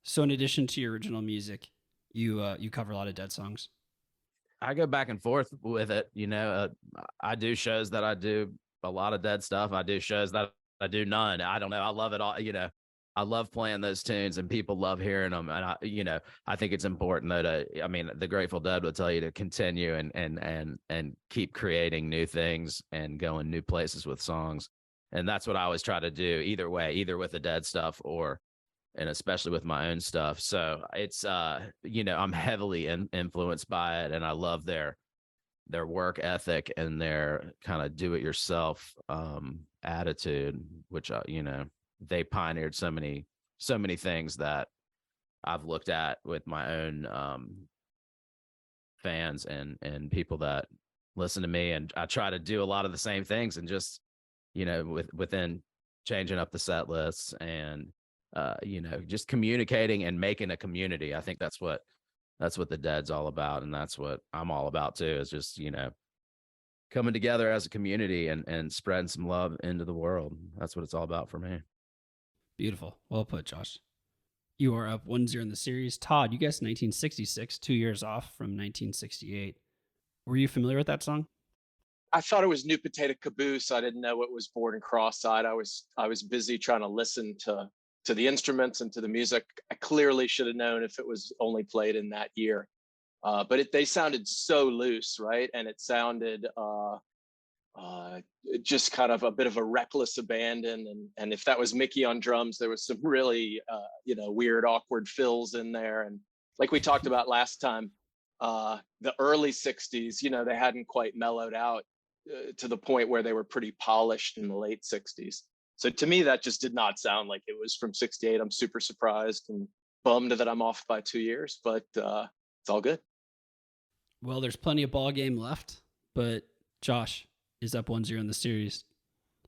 So in addition to your original music, you cover a lot of Dead songs. I go back and forth with it. You know, I do shows that I do a lot of Dead stuff. I do shows that I do none. I don't know. I love it all. You know, I love playing those tunes, and people love hearing them. And I think it's important though I mean, the Grateful Dead will tell you to continue and keep creating new things and going new places with songs. And that's what I always try to do either way, either with the Dead stuff and especially with my own stuff. So it's, you know, I'm heavily influenced by it, and I love their work ethic and their kind of do-it-yourself attitude, which, you know, they pioneered so many things that I've looked at with my own fans and people that listen to me, and I try to do a lot of the same things, and just, you know, within changing up the set lists and you know, just communicating and making a community. I think that's what the Dead's all about, and that's what I'm all about too, is just, you know, coming together as a community and spreading some love into the world. That's what it's all about for me. Beautiful. Well put, Josh. You are up 1-0 in the series. Todd, you guessed 1966, 2 years off from 1968. Were you familiar with that song? I thought it was New Potato Caboose. I didn't know it was Born Cross-Eyed. I was busy trying to listen to the instruments and to the music. I clearly should have known if it was only played in that year. But they sounded so loose, right? And it sounded just kind of a bit of a reckless abandon. And if that was Mickey on drums, there was some really, you know, weird, awkward fills in there. And like we talked about last time, the early 60s, you know, they hadn't quite mellowed out to the point where they were pretty polished in the late 60s. So to me, that just did not sound like it was from 68. I'm super surprised and bummed that I'm off by 2 years, but it's all good. Well, there's plenty of ball game left, but Josh is up 1-0 in the series.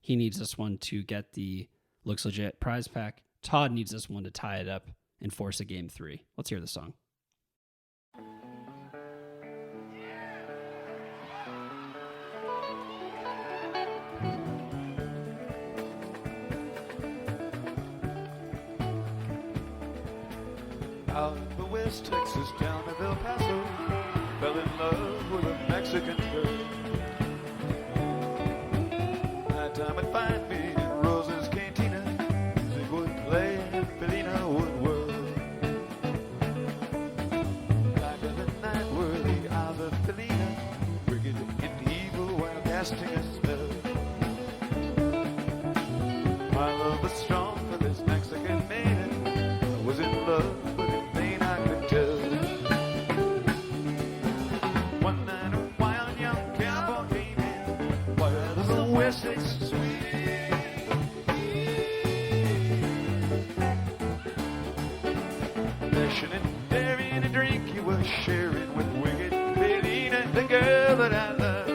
He needs this one to get the Looks Legit prize pack. Todd needs this one to tie it up and force a game 3. Let's hear the song. Out in the West Texas town of El Paso, fell in love with a Mexican girl. Nighttime would find me in Rosa's cantina, music would play and Felina would whirl. Like in the night were the eyes of Felina, wicked and evil while casting a spell. My love was strong for this Mexican maiden, I was in love. Sharing with wicked Felina, the girl that I love.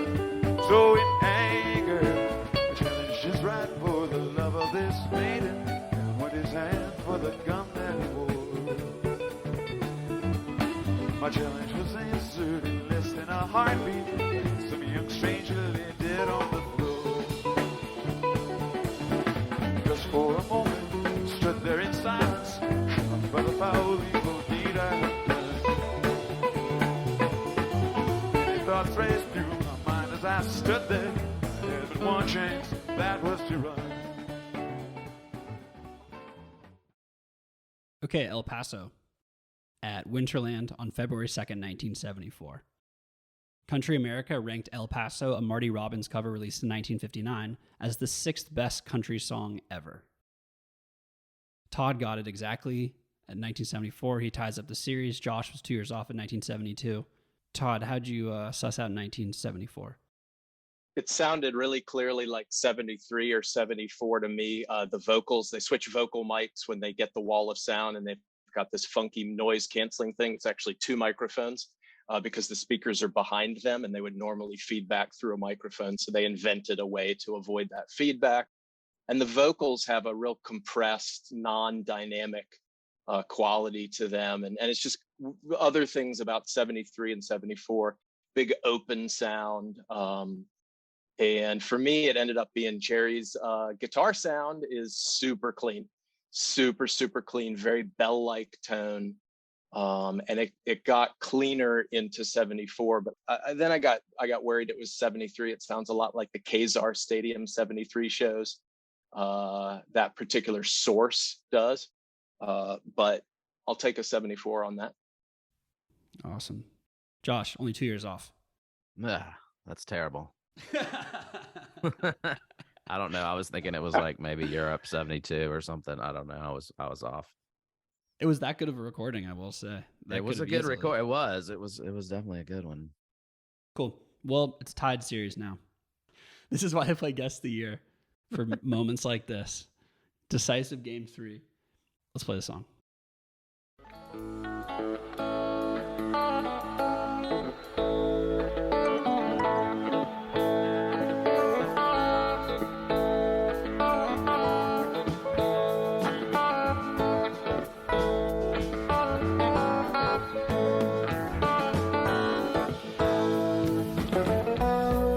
So in anger, the challenge is right for the love of this maiden, and with his hand for the gun that he wore. My challenge was answered in less than a heartbeat. Some young stranger lay dead on the floor. Just for a moment, stood there in silence, shocked by the foul evil deed I had done. Thoughts raced through my mind as I stood there. I had but one chance, that was Okay, El Paso at Winterland on February 2nd, 1974. Country America ranked El Paso, a Marty Robbins cover released in 1959, as the 6th best country song ever. Todd got it exactly at 1974. He ties up the series. Josh was 2 years off in 1972. Todd, how'd you suss out 1974? It sounded really clearly like 73 or 74 to me. The vocals, they switch vocal mics when they get the wall of sound, and they've got this funky noise canceling thing. It's actually 2 microphones because the speakers are behind them and they would normally feed back through a microphone. So they invented a way to avoid that feedback. And the vocals have a real compressed, non-dynamic quality to them. And it's just other things about 73 and 74, big open sound. And for me, it ended up being Jerry's guitar sound is super clean, super clean, very bell-like tone. And it got cleaner into 74, but then I got worried it was 73. It sounds a lot like the Kazar Stadium 73 shows. That particular source does, but I'll take a 74 on that. Awesome. Josh, only 2 years off. That's terrible. I don't know. I was thinking it was like maybe Europe 72 or something. I don't know. I was off. It was that good of a recording, I will say. It was a good record. It was definitely a good one. Cool. Well, it's tied series now. This is why I play Guess the Year, for moments like this. Decisive game 3. Let's play the song.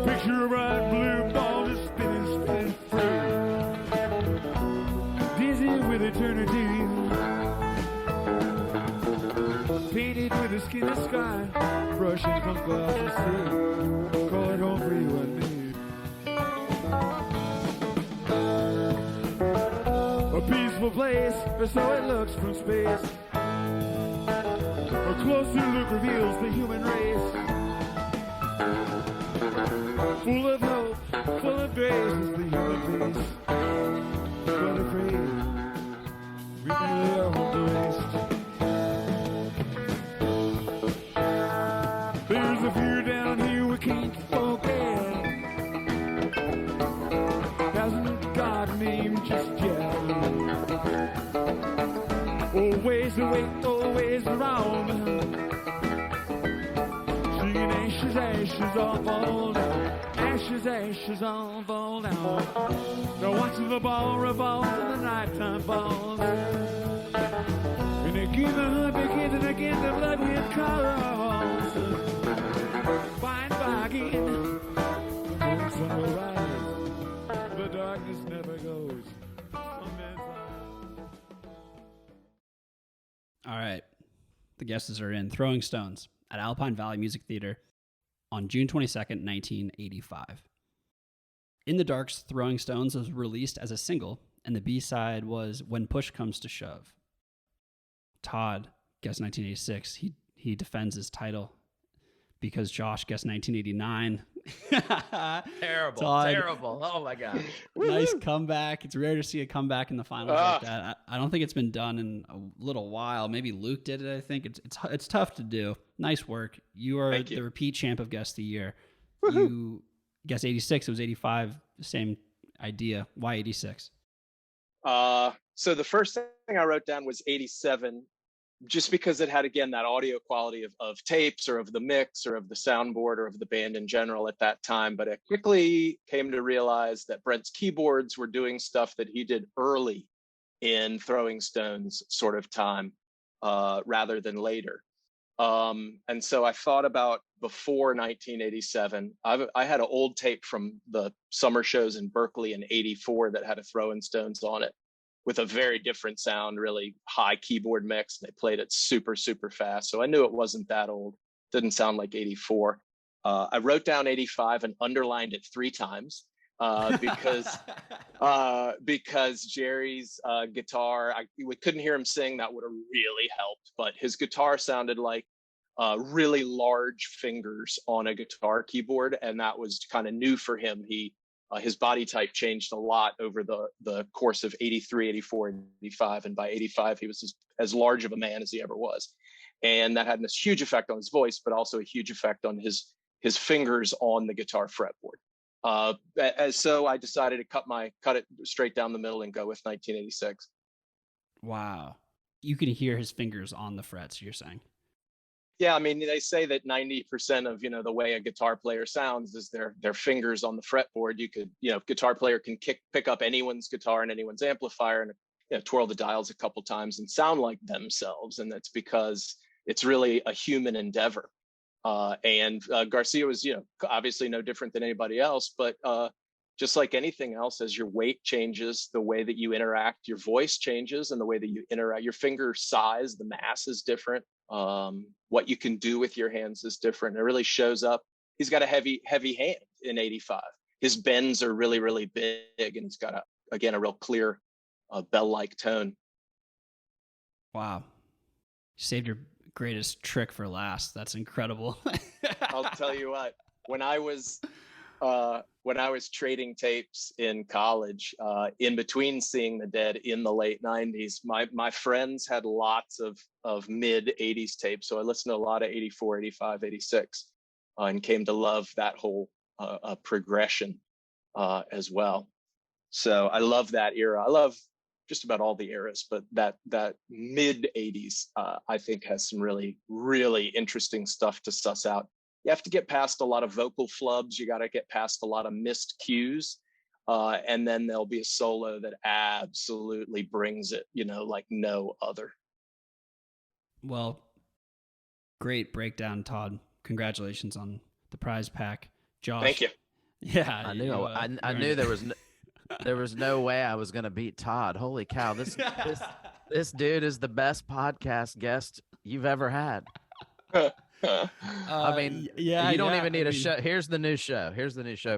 Picture a bright blue ball just spinning through, dizzy with eternity, painted with the skin of sky, brushing from clouds to sea, calling home for you and me. A peaceful place, or so it looks from space. A closer look reveals the human race. Full of hope, full of grace is the human face. But afraid, we can lay our home to waste. There's a fear down here we can't forget. Hasn't got a name just yet. Always awake, always around. Singing ashes, ashes all fall down. Ashes, ashes all fall down. They're watching the ball revolve and the nighttime falls. And again the hunt begins, and again the blood wind calls. Find by again. The morning sun will rise. The darkness never goes. All right. The guesses are in. Throwing Stones at Alpine Valley Music Theater on June 22nd, 1985. In the Dark's Throwing Stones was released as a single, and the B-side was When Push Comes to Shove. Todd guessed 1986. He defends his title because Josh guessed 1989. Terrible. Todd, Terrible. Oh my gosh. Nice comeback. It's rare to see a comeback in the finals like that. I don't think it's been done in a little while. Maybe Luke did it, I think. It's tough to do. Nice work. You are the repeat champ of Guess the Year. Woo-hoo. You guessed 86. It was 85. Same idea. Why 86? So the first thing I wrote down was 87, just because it had, again, that audio quality of tapes or of the mix or of the soundboard or of the band in general at that time. But I quickly came to realize that Brent's keyboards were doing stuff that he did early in Throwing Stones sort of time rather than later. And so I thought about before 1987. I had an old tape from the summer shows in Berkeley in 84 that had a Throwing Stones on it, with a very different sound, really high keyboard mix. They played it super, super fast. So I knew it wasn't that old. Didn't sound like 84. I wrote down 85 and underlined it 3 times because Jerry's guitar, we couldn't hear him sing. That would have really helped, but his guitar sounded like really large fingers on a guitar keyboard, and that was kind of new for him. His body type changed a lot over the course of 83, 84, and 85, and by 85 he was as large of a man as he ever was, and that had this huge effect on his voice, but also a huge effect on his fingers on the guitar fretboard. So I decided to cut it straight down the middle and go with 1986. Wow. You can hear his fingers on the frets, you're saying? Yeah, I mean, they say that 90% of, the way a guitar player sounds is their fingers on the fretboard. Guitar player can pick up anyone's guitar and anyone's amplifier and twirl the dials a couple times and sound like themselves. And that's because it's really a human endeavor. And Garcia was, obviously no different than anybody else, but just like anything else, as your weight changes, the way that you interact, your voice changes, and the way that you interact, your finger size, the mass is different. What you can do with your hands is different. It really shows up. He's got a heavy hand in 85. His bends are really, really big, and he's got a real clear bell-like tone. Wow. You saved your greatest trick for last. That's incredible. I'll tell you what, when I was trading tapes in college, in between seeing the Dead in the late 90s, my friends had lots of mid 80s tapes. So I listened to a lot of 84, 85, 86, and came to love that whole progression as well. So I love that era. I love just about all the eras, but that mid 80s, I think has some really, really interesting stuff to suss out. You have to get past a lot of vocal flubs. You got to get past a lot of missed cues. And then there'll be a solo that absolutely brings it, like no other. Well, great breakdown, Todd. Congratulations on the prize pack. Josh. Thank you. Yeah. I knew there was no way I was going to beat Todd. Holy cow. This dude is the best podcast guest you've ever had. I mean, you don't even need a show. Here's the new show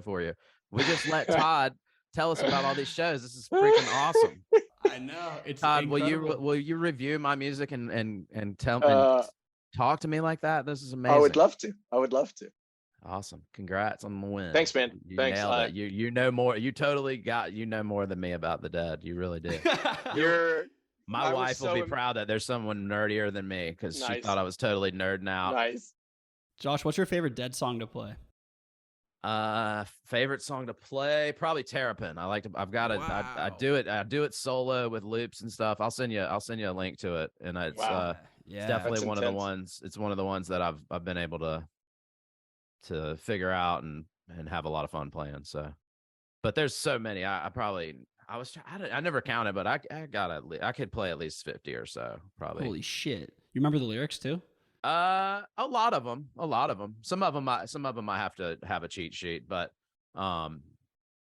for you. We just let Todd tell us about all these shows. This is freaking awesome. I know. It's Todd, incredible. will you review my music and tell and talk to me like that? This is amazing. I would love to. Awesome. Congrats on the win. Thanks, man. You Thanks. nailed it. You know more. You totally know more than me about the Dead. You really did. My wife will be proud that there's someone nerdier than me, because she thought I was totally nerding out. Nice. Josh, what's your favorite Dead song to play? Favorite song to play? Probably Terrapin. I do it solo with loops and stuff. I'll send you a link to it. And it's it's definitely one of the ones. It's one of the ones that I've been able to figure out and have a lot of fun playing. So, but there's so many. I never counted, but I could play at least 50 or so probably. Holy shit. You remember the lyrics too? A lot of them. Some of them I have to have a cheat sheet, but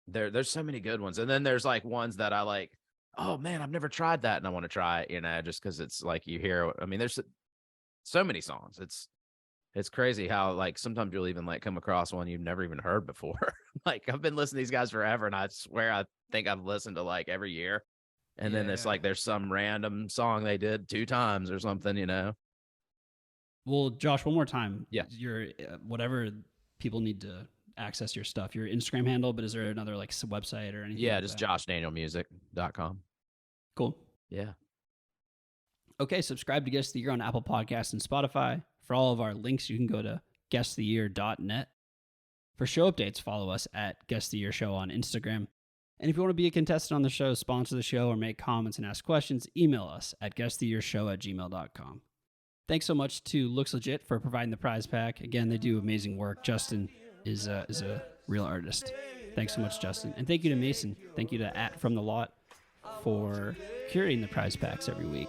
there's so many good ones. And then there's like ones that I like, oh man, I've never tried that and I want to try it, just because it's like you hear, I mean, there's so many songs. It's crazy how like sometimes you'll even like come across one you've never even heard before. Like I've been listening to these guys forever, and I swear I think I've listened to like every year. And then it's like there's some random song they did 2 times or something, Well, Josh, one more time. Yeah. Your whatever people need to access your stuff, your Instagram handle, but is there another like website or anything? Yeah, just joshdanielmusic.com. Cool. Yeah. Okay, subscribe to Guest of the Year on Apple Podcasts and Spotify. For all of our links, you can go to guestoftheyear.net. For show updates, follow us at Guest of the Year Show on Instagram. And if you want to be a contestant on the show, sponsor the show, or make comments and ask questions, email us at guestoftheyearshow@gmail.com. Thanks so much to Looks Legit for providing the prize pack. Again, they do amazing work. Justin is a real artist. Thanks so much, Justin. And thank you to Mason. Thank you to @FromTheLot for curating the prize packs every week.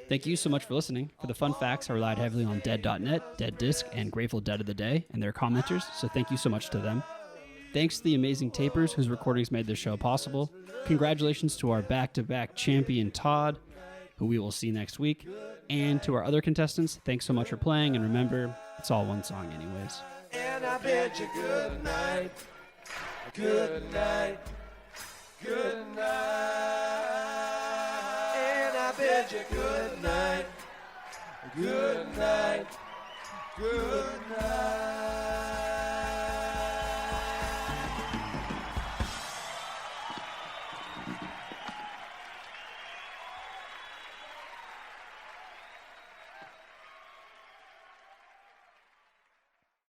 Thank you so much for listening. For the fun facts, I relied heavily on Dead.net, Dead Disc, and Grateful Dead of the Day and their commenters, so thank you so much to them. Thanks to the amazing tapers whose recordings made this show possible. Congratulations to our back-to-back champion, Todd, who we will see next week. And to our other contestants, thanks so much for playing, and remember, it's all one song anyways. And I bid you good night. Good night. Good night. And I bid you good night. Good night. Good night.